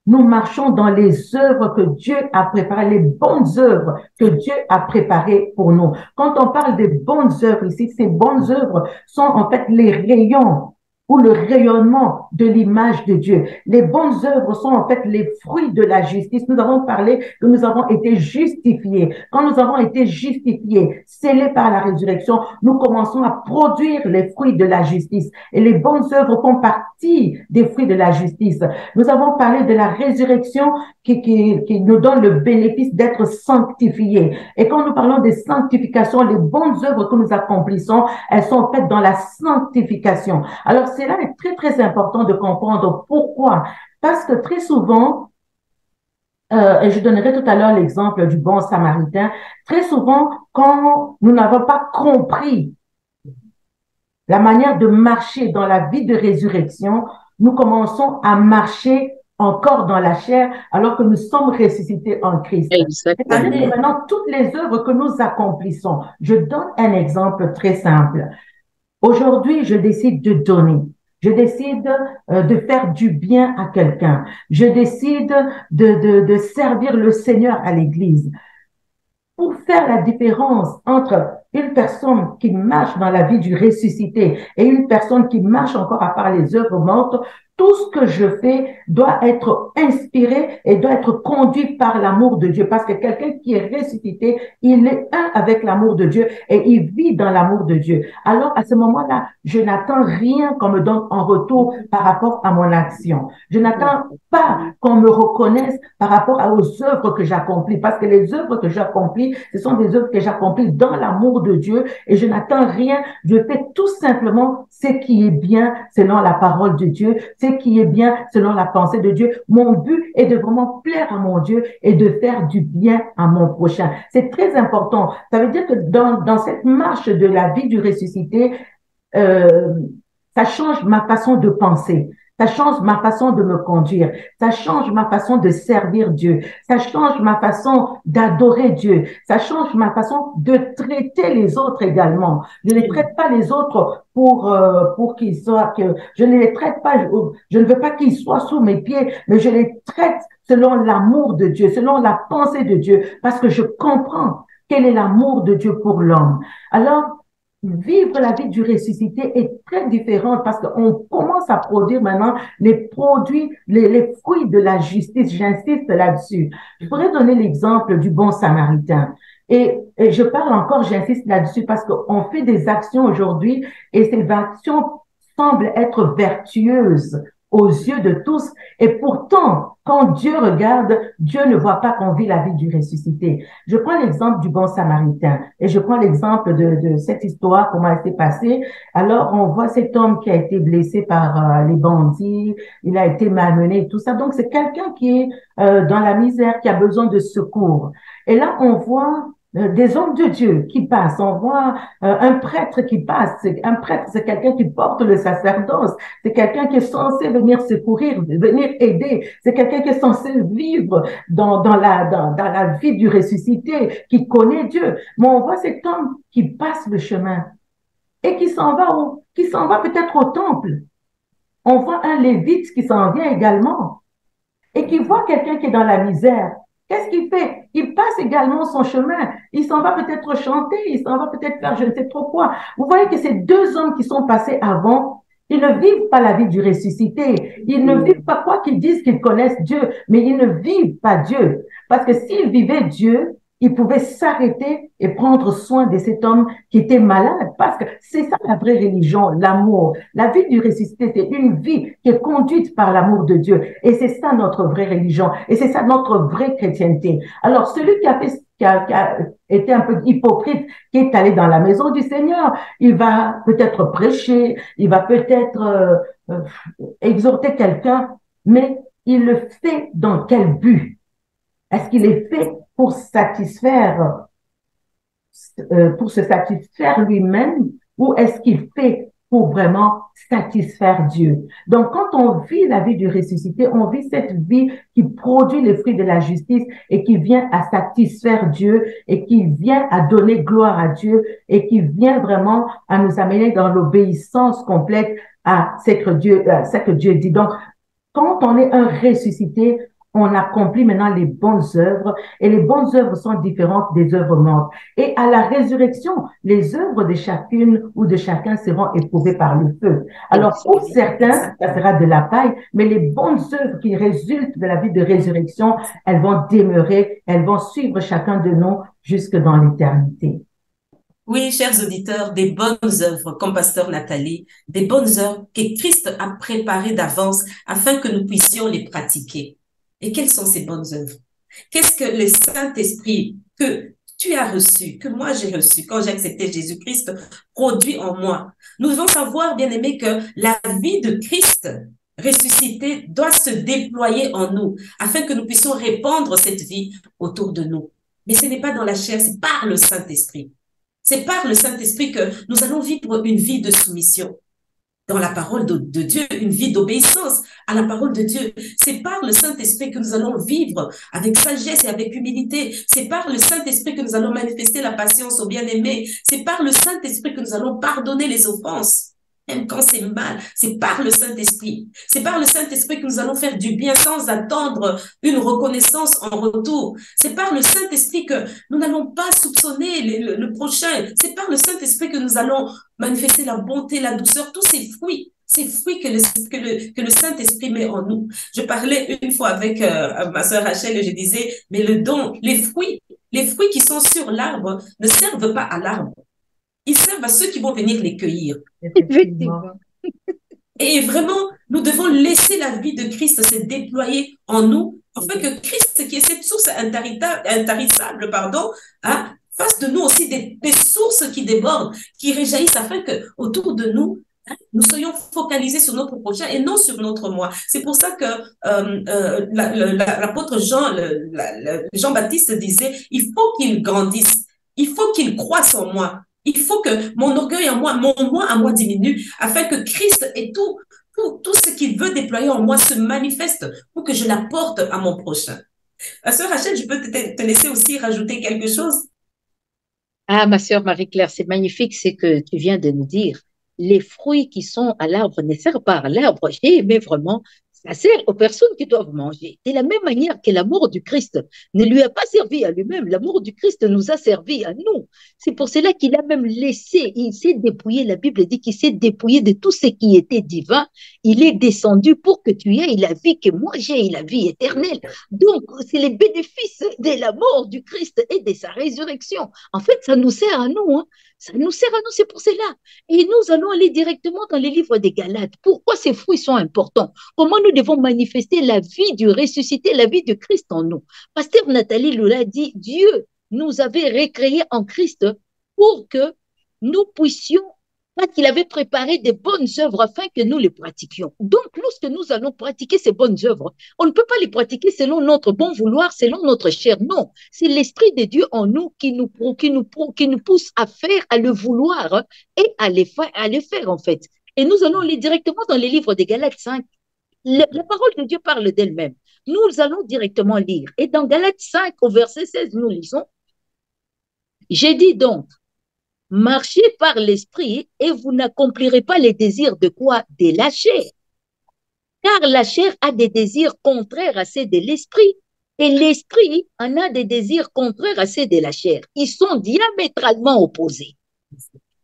nous marchons dans les œuvres que Dieu a préparées, les bonnes œuvres que Dieu a préparées pour nous. Quand on parle des bonnes œuvres ici, ces bonnes œuvres sont en fait les rayons ou le rayonnement de l'image de Dieu. Les bonnes œuvres sont en fait les fruits de la justice. Nous avons parlé que nous avons été justifiés. Quand nous avons été justifiés, scellés par la résurrection, nous commençons à produire les fruits de la justice. Et les bonnes œuvres font partie des fruits de la justice. Nous avons parlé de la résurrection qui nous donne le bénéfice d'être sanctifiés. Et quand nous parlons de sanctification, les bonnes œuvres que nous accomplissons, elles sont faites dans la sanctification. Alors, cela est très, très important de comprendre pourquoi. Parce que très souvent, et je donnerai tout à l'heure l'exemple du bon samaritain, très souvent, quand nous n'avons pas compris la manière de marcher dans la vie de résurrection, nous commençons à marcher encore dans la chair alors que nous sommes ressuscités en Christ. C'est-à-dire que maintenant, toutes les œuvres que nous accomplissons, je donne un exemple très simple. Aujourd'hui, je décide de donner. Je décide de faire du bien à quelqu'un. Je décide de servir le Seigneur à l'Église. Pour faire la différence entre une personne qui marche dans la vie du ressuscité et une personne qui marche encore à part les œuvres mortes, tout ce que je fais doit être inspiré et doit être conduit par l'amour de Dieu. Parce que quelqu'un qui est ressuscité, il est un avec l'amour de Dieu et il vit dans l'amour de Dieu. Alors, à ce moment-là, je n'attends rien qu'on me donne en retour par rapport à mon action. Je n'attends pas qu'on me reconnaisse par rapport aux œuvres que j'accomplis. Parce que les œuvres que j'accomplis, ce sont des œuvres que j'accomplis dans l'amour de Dieu et je n'attends rien. Je fais tout simplement ce qui est bien selon la parole de Dieu, ce qui est bien selon la pensée de Dieu. Mon but est de vraiment plaire à mon Dieu et de faire du bien à mon prochain. C'est très important. Ça veut dire que dans cette marche de la vie du ressuscité, ça change ma façon de penser. Ça change ma façon de me conduire. Ça change ma façon de servir Dieu. Ça change ma façon d'adorer Dieu. Ça change ma façon de traiter les autres également. Je ne traite pas les autres pour qu'ils soient, je ne les traite pas, je ne veux pas qu'ils soient sous mes pieds, mais je les traite selon l'amour de Dieu, selon la pensée de Dieu, parce que je comprends quel est l'amour de Dieu pour l'homme. Alors, vivre la vie du ressuscité est très différente parce qu'on commence à produire maintenant les produits, les fruits de la justice. J'insiste là-dessus. Je pourrais donner l'exemple du bon samaritain. Et je parle encore, j'insiste là-dessus parce qu'on fait des actions aujourd'hui et ces actions semblent être vertueuses aux yeux de tous. Et pourtant, quand Dieu regarde, Dieu ne voit pas qu'on vit la vie du ressuscité. Je prends l'exemple du bon samaritain et je prends l'exemple de cette histoire, comment elle s'est passée. Alors, on voit cet homme qui a été blessé par les bandits, il a été malmené et tout ça. Donc, c'est quelqu'un qui est dans la misère, qui a besoin de secours. Et là, on voit des hommes de Dieu qui passent, on voit un prêtre qui passe. Un prêtre, c'est quelqu'un qui porte le sacerdoce, c'est quelqu'un qui est censé venir secourir, venir aider, c'est quelqu'un qui est censé vivre dans la vie du ressuscité, qui connaît Dieu. Mais on voit cet homme qui passe le chemin et qui s'en va peut-être au temple. On voit un lévite qui s'en vient également et qui voit quelqu'un qui est dans la misère. Qu'est-ce qu'il fait? il passe également son chemin. Il s'en va peut-être chanter, il s'en va peut-être faire je ne sais trop quoi. Vous voyez que ces deux hommes qui sont passés avant, ils ne vivent pas la vie du ressuscité. Ils ne vivent pas quoi qu'ils disent qu'ils connaissent Dieu, mais ils ne vivent pas Dieu. Parce que s'ils vivaient Dieu, ils pouvaient s'arrêter et prendre soin de cet homme qui était malade. Parce que c'est ça la vraie religion, l'amour. La vie du ressuscité, c'est une vie qui est conduite par l'amour de Dieu. Et c'est ça notre vraie religion. Et c'est ça notre vraie chrétienté. Alors, celui qui a été un peu hypocrite, qui est allé dans la maison du Seigneur, il va peut-être prêcher, il va peut-être exhorter quelqu'un, mais il le fait dans quel but? Est-ce qu'il est fait pour se satisfaire lui-même, ou est-ce qu'il fait pour vraiment satisfaire Dieu? Donc, quand on vit la vie du ressuscité, on vit cette vie qui produit les fruits de la justice et qui vient à satisfaire Dieu et qui vient à donner gloire à Dieu et qui vient vraiment à nous amener dans l'obéissance complète à ce que Dieu dit. Donc, quand on est un ressuscité, on accomplit maintenant les bonnes œuvres et les bonnes œuvres sont différentes des œuvres mortes. Et à la résurrection, les œuvres de chacune ou de chacun seront éprouvées par le feu. Alors pour certains, ça sera de la paille, mais les bonnes œuvres qui résultent de la vie de résurrection, elles vont demeurer, elles vont suivre chacun de nous jusque dans l'éternité. Oui, chers auditeurs, des bonnes œuvres, comme Pasteur Nathalie, des bonnes œuvres que Christ a préparées d'avance afin que nous puissions les pratiquer. Et quelles sont ces bonnes œuvres? Qu'est-ce que le Saint-Esprit que tu as reçu, que moi j'ai reçu quand j'ai accepté Jésus-Christ, produit en moi? Nous devons savoir, bien aimés, que la vie de Christ ressuscité doit se déployer en nous afin que nous puissions répandre cette vie autour de nous. Mais ce n'est pas dans la chair, c'est par le Saint-Esprit. C'est par le Saint-Esprit que nous allons vivre une vie de soumission dans la parole de Dieu, une vie d'obéissance à la parole de Dieu. C'est par le Saint-Esprit que nous allons vivre avec sagesse et avec humilité. C'est par le Saint-Esprit que nous allons manifester la patience au bien-aimé. C'est par le Saint-Esprit que nous allons pardonner les offenses. Même quand c'est mal, c'est par le Saint-Esprit. C'est par le Saint-Esprit que nous allons faire du bien sans attendre une reconnaissance en retour. C'est par le Saint-Esprit que nous n'allons pas soupçonner le prochain. C'est par le Saint-Esprit que nous allons manifester la bonté, la douceur, tous ces fruits que le Saint-Esprit met en nous. Je parlais une fois avec ma sœur Rachel et je disais, mais le don, les fruits qui sont sur l'arbre ne servent pas à l'arbre. Ils servent à ceux qui vont venir les cueillir. Effectivement. Et vraiment, nous devons laisser la vie de Christ se déployer en nous, afin que Christ, qui est cette source intarissable, fasse de nous aussi des sources qui débordent, qui réjaillissent, afin que autour de nous, nous soyons focalisés sur notre prochain et non sur notre moi. C'est pour ça que l'apôtre Jean-Baptiste disait, il faut qu'il grandisse, il faut qu'il croisse en moi. Il faut que mon orgueil en moi, mon moi à moi diminue, afin que Christ et tout ce qu'il veut déployer en moi se manifeste pour que je l'apporte à mon prochain. Ma sœur Rachel, je peux te laisser aussi rajouter quelque chose? Ah, ma sœur Marie-Claire, c'est magnifique ce que tu viens de nous dire. Les fruits qui sont à l'arbre ne servent pas à l'arbre. J'ai aimé vraiment. Ça sert aux personnes qui doivent manger. De la même manière que l'amour du Christ ne lui a pas servi à lui-même, l'amour du Christ nous a servi à nous. C'est pour cela qu'il a même laissé, il s'est dépouillé, la Bible dit qu'il s'est dépouillé de tout ce qui était divin. Il est descendu pour que tu aies la vie que moi j'ai, la vie éternelle. Donc, c'est les bénéfices de la mort du Christ et de sa résurrection. En fait, ça nous sert à nous, hein. Ça nous sert à nous, c'est pour cela. Et nous allons aller directement dans les livres des Galates. Pourquoi ces fruits sont importants? Comment nous devons manifester la vie du ressuscité, la vie du Christ en nous? Pasteur Nathalie Lula dit, Dieu nous avait recréés en Christ pour que nous puissions, parce qu'il avait préparé des bonnes œuvres afin que nous les pratiquions. Donc, lorsque nous allons pratiquer ces bonnes œuvres, on ne peut pas les pratiquer selon notre bon vouloir, selon notre chair. Non, c'est l'Esprit de Dieu en nous qui nous pousse à faire, à le vouloir et à les faire en fait. Et nous allons aller directement dans les livres des Galates 5. La parole de Dieu parle d'elle-même. Nous allons directement lire. Et dans Galates 5, au verset 16, nous lisons, j'ai dit donc, marchez par l'esprit et vous n'accomplirez pas les désirs de quoi? De la chair. Car la chair a des désirs contraires à ceux de l'esprit Et l'esprit en a des désirs contraires à ceux de la chair. Ils sont diamétralement opposés.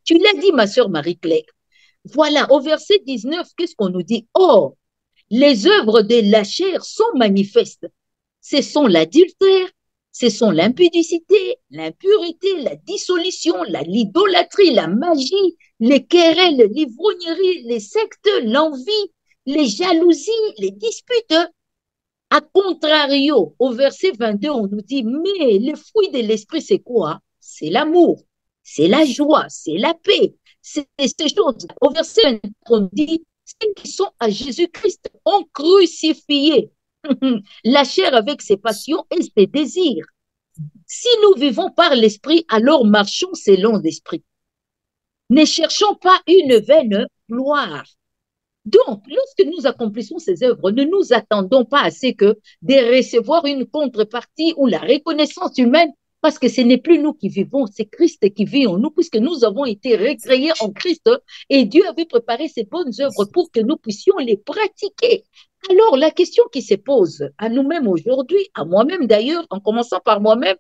Tu l'as dit, ma sœur Marie-Claire. Voilà, au verset 19, qu'est-ce qu'on nous dit? Oh, les œuvres de la chair sont manifestes. Ce sont l'adultère, ce sont l'impudicité, l'impureté, la dissolution, l'idolâtrie, la magie, les querelles, l'ivrognerie, les sectes, l'envie, les jalousies, les disputes. A contrario, au verset 22, on nous dit, mais le fruit de l'esprit, c'est quoi? C'est l'amour, c'est la joie, c'est la paix, c'est ces choses. Au verset 24, on nous dit, ceux qui sont à Jésus-Christ ont crucifié la chair avec ses passions et ses désirs. Si nous vivons par l'esprit, alors marchons selon l'esprit. Ne cherchons pas une vaine gloire. Donc, lorsque nous accomplissons ces œuvres, ne nous attendons pas à ce que de recevoir une contrepartie ou la reconnaissance humaine, parce que ce n'est plus nous qui vivons, c'est Christ qui vit en nous, puisque nous avons été recréés en Christ et Dieu avait préparé ces bonnes œuvres pour que nous puissions les pratiquer. Alors, la question qui se pose à nous-mêmes aujourd'hui, à moi-même d'ailleurs, en commençant par moi-même,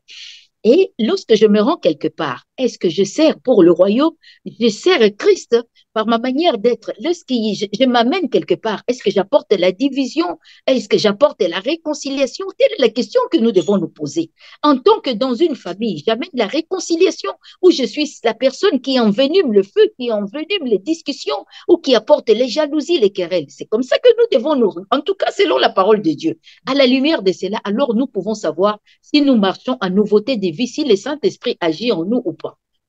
et lorsque je me rends quelque part, est-ce que je sers pour le royaume? Je sers Christ par ma manière d'être. Lorsque je m'amène quelque part, est-ce que j'apporte la division? Est-ce que j'apporte la réconciliation? Telle est la question que nous devons nous poser. En tant que dans une famille, j'amène la réconciliation ou je suis la personne qui envenime le feu, qui envenime les discussions ou qui apporte les jalousies, les querelles. C'est comme ça que nous devons nous, en tout cas selon la parole de Dieu. À la lumière de cela, alors nous pouvons savoir si nous marchons en nouveauté de vie, si le Saint-Esprit agit en nous ou pas.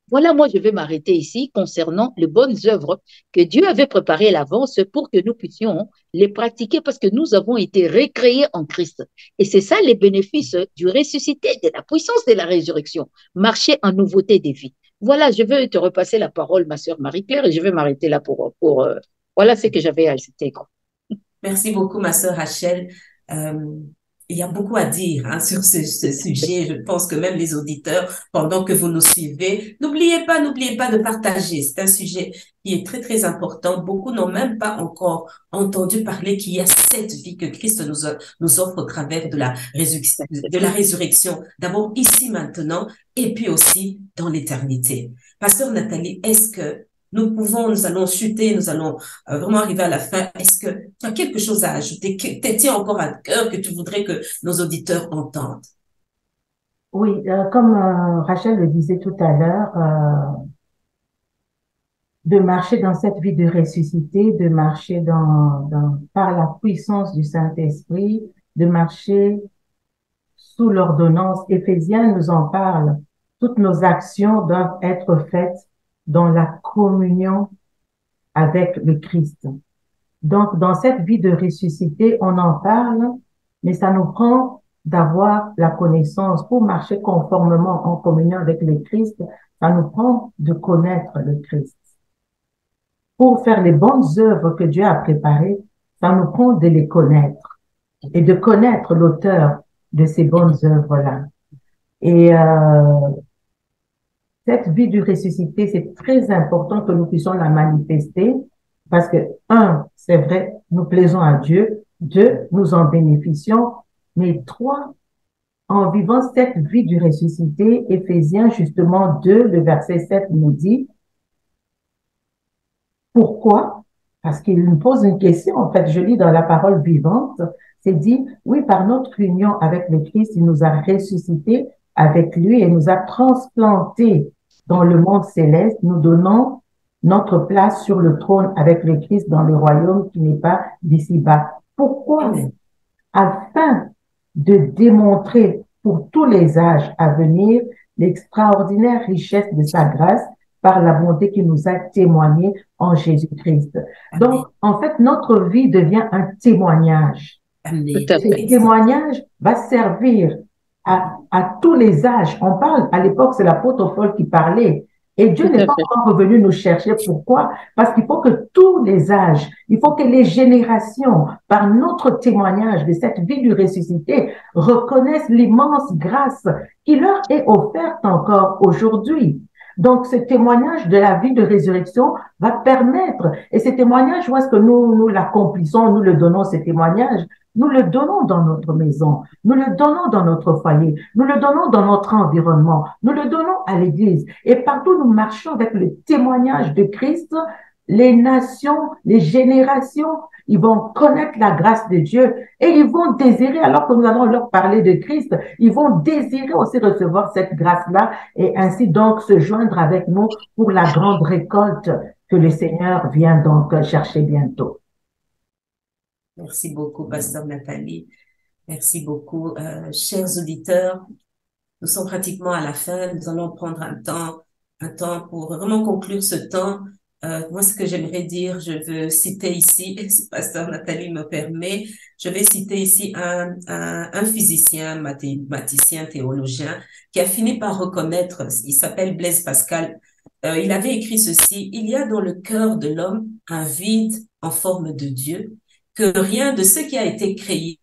Voilà, moi, je vais m'arrêter ici concernant les bonnes œuvres que Dieu avait préparées à l'avance pour que nous puissions les pratiquer parce que nous avons été recréés en Christ. Et c'est ça les bénéfices du ressuscité, de la puissance de la résurrection. Marcher en nouveauté de vie. Voilà, je vais te repasser la parole, ma sœur Marie-Claire, et je vais m'arrêter là pour voilà ce que j'avais ajouté. Merci beaucoup, ma sœur Rachel. Il y a beaucoup à dire sur ce sujet. Je pense que même les auditeurs, pendant que vous nous suivez, n'oubliez pas de partager. C'est un sujet qui est très, très important. Beaucoup n'ont même pas encore entendu parler qu'il y a cette vie que Christ nous offre au travers de la résurrection. D'abord ici, maintenant, et puis aussi dans l'éternité. Pasteur Nathalie, est-ce que nous allons chuter, nous allons vraiment arriver à la fin. Est-ce que tu as quelque chose à ajouter, que te tient encore à cœur, que tu voudrais que nos auditeurs entendent? Oui, comme Rachel le disait tout à l'heure, de marcher dans cette vie de ressuscité, de marcher par la puissance du Saint-Esprit, de marcher sous l'ordonnance. Éphésiens nous en parle. Toutes nos actions doivent être faites dans la communion avec le Christ. Donc, dans cette vie de ressuscité, on en parle, mais ça nous prend d'avoir la connaissance. Pour marcher conformément en communion avec le Christ, ça nous prend de connaître le Christ. Pour faire les bonnes œuvres que Dieu a préparées, ça nous prend de les connaître et de connaître l'auteur de ces bonnes œuvres-là. Et cette vie du ressuscité, c'est très important que nous puissions la manifester parce que, c'est vrai, nous plaisons à Dieu. Deux, nous en bénéficions. Mais trois, en vivant cette vie du ressuscité, Éphésiens, justement 2, le verset 7 nous dit, pourquoi? Parce qu'il nous pose une question. En fait, je lis dans la parole vivante, c'est dit, oui, par notre union avec le Christ, il nous a ressuscités avec lui et nous a transplantés dans le monde céleste, nous donnons notre place sur le trône avec le Christ dans le royaume qui n'est pas d'ici-bas. Pourquoi? Afin de démontrer pour tous les âges à venir l'extraordinaire richesse de sa grâce par la bonté qu'il nous a témoigné en Jésus-Christ. Donc, en fait, notre vie devient un témoignage. Ce témoignage va servir à tous les âges. On parle, à l'époque, c'est l'apôtre Paul qui parlait. Et Dieu n'est pas encore revenu nous chercher. Pourquoi? Parce qu'il faut que tous les âges, il faut que les générations, par notre témoignage de cette vie du ressuscité, reconnaissent l'immense grâce qui leur est offerte encore aujourd'hui. Donc, ce témoignage de la vie de résurrection va permettre, et ce témoignage, où est-ce que nous l'accomplissons, nous le donnons, ce témoignage, nous le donnons dans notre maison, nous le donnons dans notre foyer, nous le donnons dans notre environnement, nous le donnons à l'église. Et partout nous marchons avec le témoignage de Christ, les nations, les générations, ils vont connaître la grâce de Dieu et ils vont désirer, alors que nous allons leur parler de Christ, ils vont désirer aussi recevoir cette grâce-là et ainsi donc se joindre avec nous pour la grande récolte que le Seigneur vient donc chercher bientôt. Merci beaucoup, Pasteur Nathalie. Merci beaucoup, chers auditeurs. Nous sommes pratiquement à la fin. Nous allons prendre un temps pour vraiment conclure ce temps. Moi, ce que j'aimerais dire, je veux citer ici, si Pasteur Nathalie me permet, je vais citer ici un physicien, mathématicien, théologien, qui a fini par reconnaître, il s'appelle Blaise Pascal, il avait écrit ceci: il y a dans le cœur de l'homme un vide en forme de Dieu, que rien de ce qui a été créé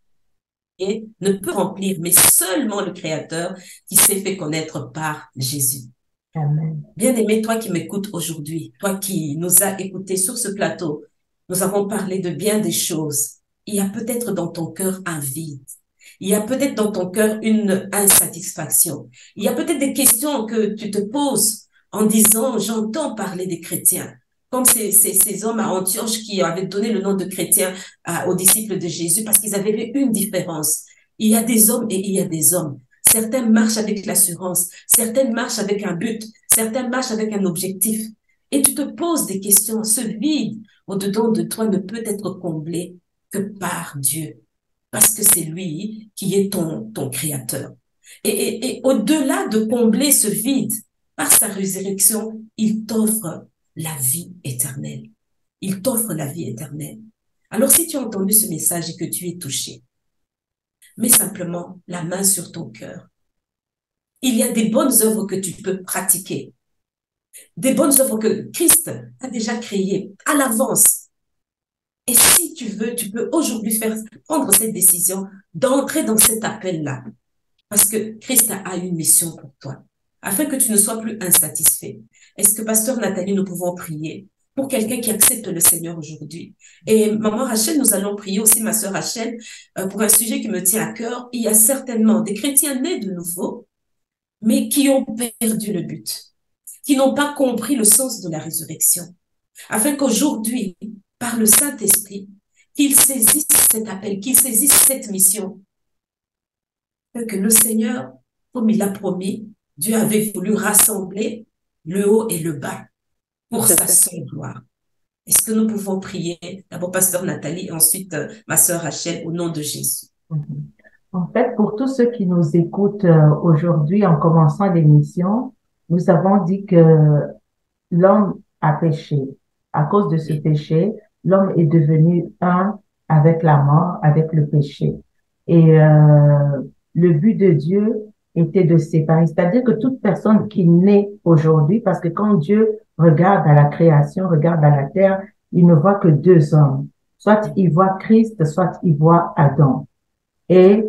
ne peut remplir, mais seulement le Créateur qui s'est fait connaître par Jésus. Amen. Bien-aimé, toi qui m'écoutes aujourd'hui, toi qui nous as écoutés sur ce plateau, nous avons parlé de bien des choses. Il y a peut-être dans ton cœur un vide. Il y a peut-être dans ton cœur une insatisfaction. Il y a peut-être des questions que tu te poses en disant: j'entends parler des chrétiens. Comme ces hommes à Antioche qui avaient donné le nom de chrétiens aux disciples de Jésus parce qu'ils avaient vu une différence. Il y a des hommes et il y a des hommes. Certains marchent avec l'assurance, certains marchent avec un but, certains marchent avec un objectif. Et tu te poses des questions. Ce vide au-dedans de toi ne peut être comblé que par Dieu, parce que c'est lui qui est ton créateur. Et au-delà de combler ce vide, par sa résurrection, il t'offre la vie éternelle. Il t'offre la vie éternelle. Alors si tu as entendu ce message et que tu es touché, mets simplement la main sur ton cœur. Il y a des bonnes œuvres que tu peux pratiquer, des bonnes œuvres que Christ a déjà créées à l'avance. Et si tu veux, tu peux aujourd'hui prendre cette décision d'entrer dans cet appel-là, parce que Christ a une mission pour toi, afin que tu ne sois plus insatisfait. Est-ce que, Pasteur Nathalie, nous pouvons prier pour quelqu'un qui accepte le Seigneur aujourd'hui? Et Maman Rachel, nous allons prier aussi, ma sœur Rachel, pour un sujet qui me tient à cœur. Il y a certainement des chrétiens nés de nouveau, mais qui ont perdu le but, qui n'ont pas compris le sens de la résurrection, afin qu'aujourd'hui, par le Saint-Esprit, qu'ils saisissent cet appel, qu'ils saisissent cette mission, que le Seigneur, comme il l'a promis, Dieu avait voulu rassembler le haut et le bas pour sa seule gloire. Est-ce que nous pouvons prier d'abord Pasteur Nathalie et ensuite ma sœur Rachel au nom de Jésus? En fait, pour tous ceux qui nous écoutent aujourd'hui en commençant l'émission, nous avons dit que l'homme a péché. À cause de ce péché, l'homme est devenu un avec la mort, avec le péché. Et le but de Dieu était de séparer. C'est-à-dire que toute personne qui naît aujourd'hui, parce que quand Dieu regarde à la création, regarde à la terre, il ne voit que deux hommes. Soit il voit Christ, soit il voit Adam. Et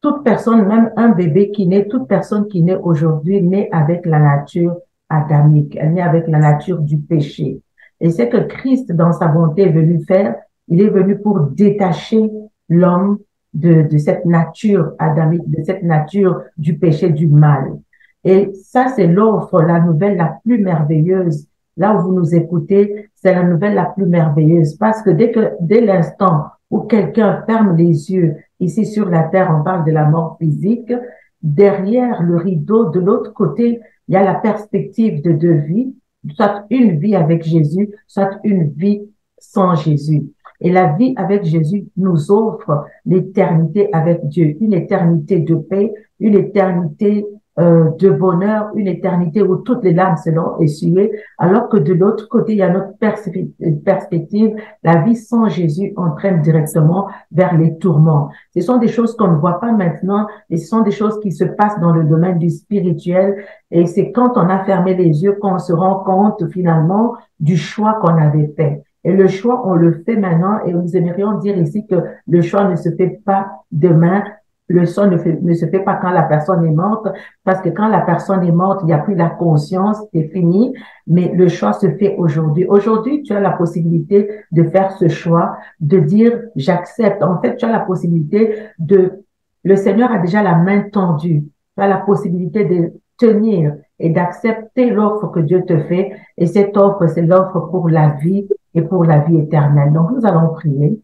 toute personne, même un bébé qui naît, toute personne qui naît aujourd'hui, naît avec la nature adamique. Elle naît avec la nature du péché. Et c'est que Christ, dans sa bonté, est venu faire. Il est venu pour détacher l'homme de cette nature adamique, de cette nature du péché, du mal. Et ça, c'est l'offre, la nouvelle la plus merveilleuse. Là où vous nous écoutez, c'est la nouvelle la plus merveilleuse. Parce que dès l'instant où quelqu'un ferme les yeux, ici sur la terre, on parle de la mort physique, derrière le rideau, de l'autre côté, il y a la perspective de deux vies, soit une vie avec Jésus, soit une vie sans Jésus. Et la vie avec Jésus nous offre l'éternité avec Dieu, une éternité de paix, une éternité de bonheur, une éternité où toutes les larmes seront essuyées, alors que de l'autre côté, il y a notre perspective, la vie sans Jésus entraîne directement vers les tourments. Ce sont des choses qu'on ne voit pas maintenant, et ce sont des choses qui se passent dans le domaine du spirituel, et c'est quand on a fermé les yeux qu'on se rend compte finalement du choix qu'on avait fait. Et le choix, on le fait maintenant, et nous aimerions dire ici que le choix ne se fait pas demain, le son ne se fait pas quand la personne est morte, parce que quand la personne est morte, il n'y a plus la conscience, c'est fini, mais le choix se fait aujourd'hui. Aujourd'hui, tu as la possibilité de faire ce choix, de dire j'accepte. En fait, tu as la possibilité le Seigneur a déjà la main tendue. Tu as la possibilité de tenir et d'accepter l'offre que Dieu te fait. Et cette offre, c'est l'offre pour la vie et pour la vie éternelle. Donc, nous allons prier.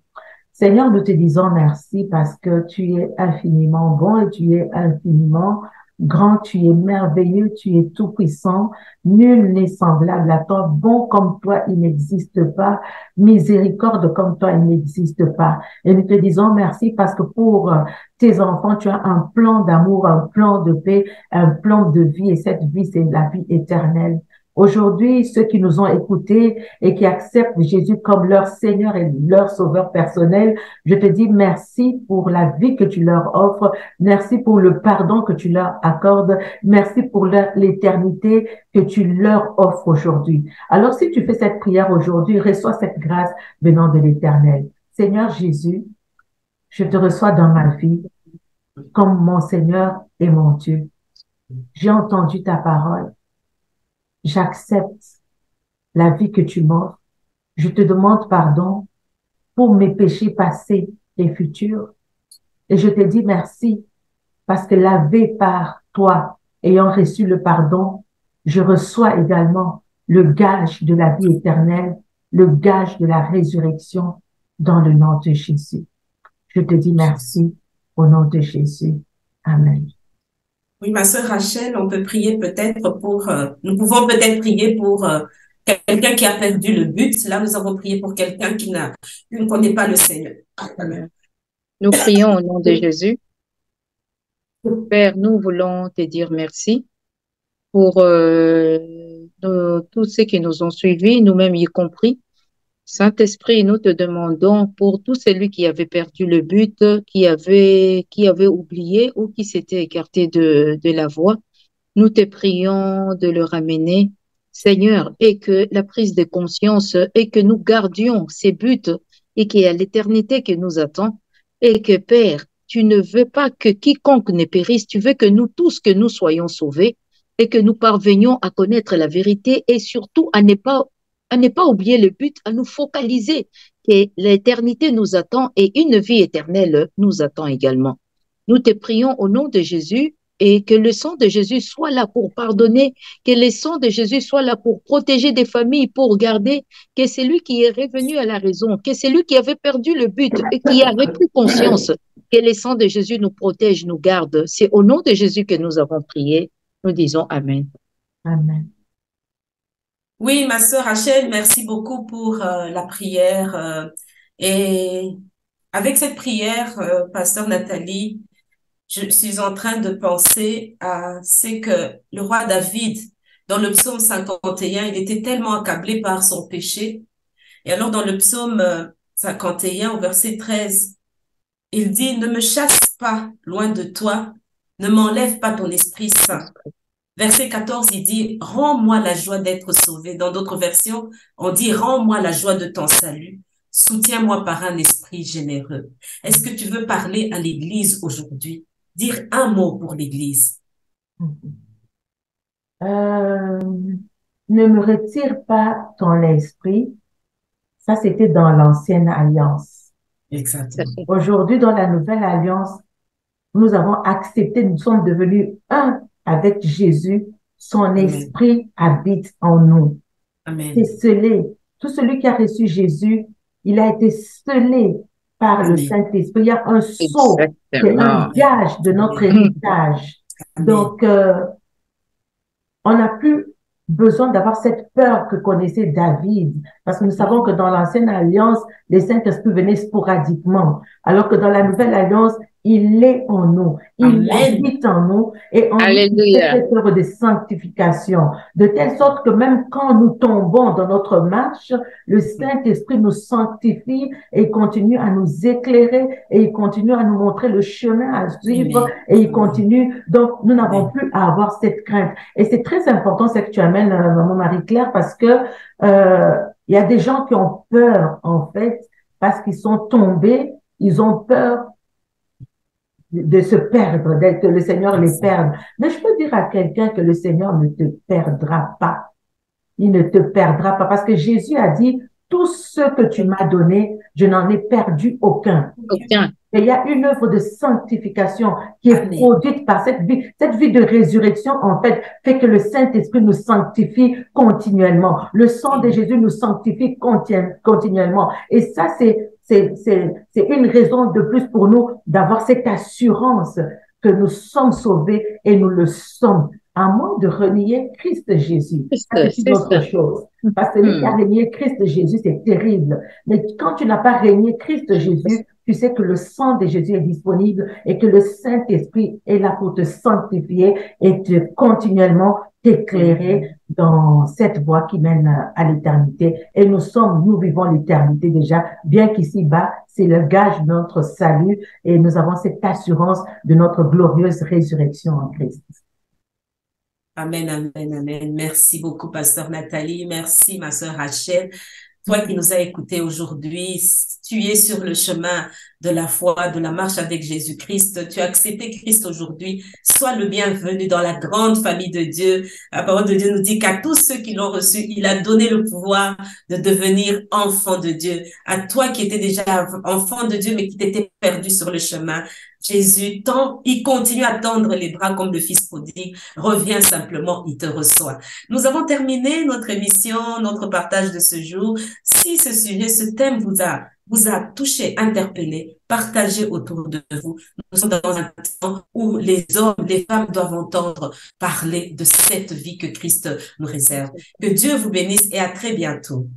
Seigneur, nous te disons merci parce que tu es infiniment bon et tu es infiniment grand, tu es merveilleux, tu es tout puissant. Nul n'est semblable à toi. Bon comme toi, il n'existe pas. Miséricorde comme toi, il n'existe pas. Et nous te disons merci parce que pour tes enfants, tu as un plan d'amour, un plan de paix, un plan de vie et cette vie, c'est la vie éternelle. Aujourd'hui, ceux qui nous ont écoutés et qui acceptent Jésus comme leur Seigneur et leur Sauveur personnel, je te dis merci pour la vie que tu leur offres, merci pour le pardon que tu leur accordes, merci pour l'éternité que tu leur offres aujourd'hui. Alors, si tu fais cette prière aujourd'hui, reçois cette grâce venant de l'Éternel. Seigneur Jésus, je te reçois dans ma vie comme mon Seigneur et mon Dieu. J'ai entendu ta parole. J'accepte la vie que tu m'offres. Je te demande pardon pour mes péchés passés et futurs. Et je te dis merci parce que lavé par toi, ayant reçu le pardon, je reçois également le gage de la vie éternelle, le gage de la résurrection dans le nom de Jésus. Je te dis merci au nom de Jésus. Amen. Oui, ma sœur Rachel, on peut prier peut-être nous pouvons peut-être prier pour quelqu'un qui a perdu le but. Là, nous avons prié pour quelqu'un qui ne connaît pas le Seigneur. Amen. Nous prions au nom de Jésus. Père, nous voulons te dire merci pour tous ceux qui nous ont suivis, nous-mêmes y compris. Saint-Esprit, nous te demandons pour tout celui qui avait perdu le but, qui avait oublié ou qui s'était écarté de la voie, nous te prions de le ramener, Seigneur, et que la prise de conscience et que nous gardions ces buts et qu'il y a l'éternité qui nous attend et que, Père, tu ne veux pas que quiconque ne périsse, tu veux que nous tous, que nous soyons sauvés et que nous parvenions à connaître la vérité et surtout à ne pas oublier le but, à nous focaliser que l'éternité nous attend et une vie éternelle nous attend également. Nous te prions au nom de Jésus et que le sang de Jésus soit là pour pardonner, que le sang de Jésus soit là pour protéger des familles, pour garder, que c'est lui qui est revenu à la raison, que c'est lui qui avait perdu le but et qui avait pris conscience, que le sang de Jésus nous protège, nous garde. C'est au nom de Jésus que nous avons prié. Nous disons Amen. Amen. Oui, ma sœur Rachel, merci beaucoup pour la prière. Et avec cette prière, pasteur Nathalie, je suis en train de penser à ce que le roi David, dans le psaume 51, il était tellement accablé par son péché. Et alors, dans le psaume 51, au verset 13, il dit, ne me chasse pas loin de toi, ne m'enlève pas ton Esprit Saint. Verset 14, il dit, rends-moi la joie d'être sauvé. Dans d'autres versions, on dit, rends-moi la joie de ton salut. Soutiens-moi par un esprit généreux. Est-ce que tu veux parler à l'Église aujourd'hui? Dire un mot pour l'Église. Ne me retire pas ton esprit. Ça, c'était dans l'ancienne alliance. Exactement. Aujourd'hui, dans la nouvelle alliance, nous avons accepté, nous sommes devenus un avec Jésus. Son Amen. esprit habite en nous. Amen. C'est scellé. Tout celui qui a reçu Jésus, il a été scellé par Amen. le Saint-Esprit. Il y a un sceau, c'est un gage de notre héritage. Amen. Donc, on n'a plus besoin d'avoir cette peur que connaissait David, parce que nous savons que dans l'ancienne alliance, les Saint-Esprit venaient sporadiquement, alors que dans la nouvelle alliance, il est en nous, il Amen. habite en nous, et on fait cette œuvre de sanctification, de telle sorte que même quand nous tombons dans notre marche, le Saint-Esprit nous sanctifie et il continue à nous éclairer et il continue à nous montrer le chemin à suivre et il continue. Donc, nous n'avons plus à avoir cette crainte. Et c'est très important ce que tu amènes, maman Marie-Claire, parce que il y a des gens qui ont peur, en fait, parce qu'ils sont tombés, ils ont peur de se perdre, que le Seigneur les perde. Mais je peux dire à quelqu'un que le Seigneur ne te perdra pas. Il ne te perdra pas parce que Jésus a dit, tout ce que tu m'as donné, je n'en ai perdu aucun. Aucun. Et il y a une œuvre de sanctification qui est Amen. produite par cette vie. Cette vie de résurrection, en fait, fait que le Saint-Esprit nous sanctifie continuellement. Le sang de Jésus nous sanctifie continuellement. Et ça, c'est une raison de plus pour nous d'avoir cette assurance que nous sommes sauvés et nous le sommes. À moins de renier Christ Jésus. Ça, c'est une autre chose. Parce que celui qui a renié Christ Jésus, c'est terrible. Mais quand tu n'as pas renié Christ Jésus, tu sais que le sang de Jésus est disponible et que le Saint-Esprit est là pour te sanctifier et te continuellement t'éclairer dans cette voie qui mène à l'éternité. Et nous vivons l'éternité déjà, bien qu'ici-bas, c'est le gage de notre salut et nous avons cette assurance de notre glorieuse résurrection en Christ. Amen, amen, amen. Merci beaucoup, Pasteur Nathalie. Merci, ma sœur Rachel. Toi qui nous as écoutés aujourd'hui, tu es sur le chemin de la foi, de la marche avec Jésus-Christ. Tu as accepté Christ aujourd'hui. Sois le bienvenu dans la grande famille de Dieu. La parole de Dieu nous dit qu'à tous ceux qui l'ont reçu, il a donné le pouvoir de devenir enfant de Dieu. À toi qui étais déjà enfant de Dieu, mais qui t'étais perdu sur le chemin, Jésus il continue à tendre les bras comme le fils prodigue. Reviens simplement, il te reçoit. Nous avons terminé notre émission, notre partage de ce jour. Si ce sujet, ce thème vous a touché, interpellé, partagez autour de vous. Nous sommes dans un temps où les hommes, les femmes doivent entendre parler de cette vie que Christ nous réserve. Que Dieu vous bénisse et à très bientôt.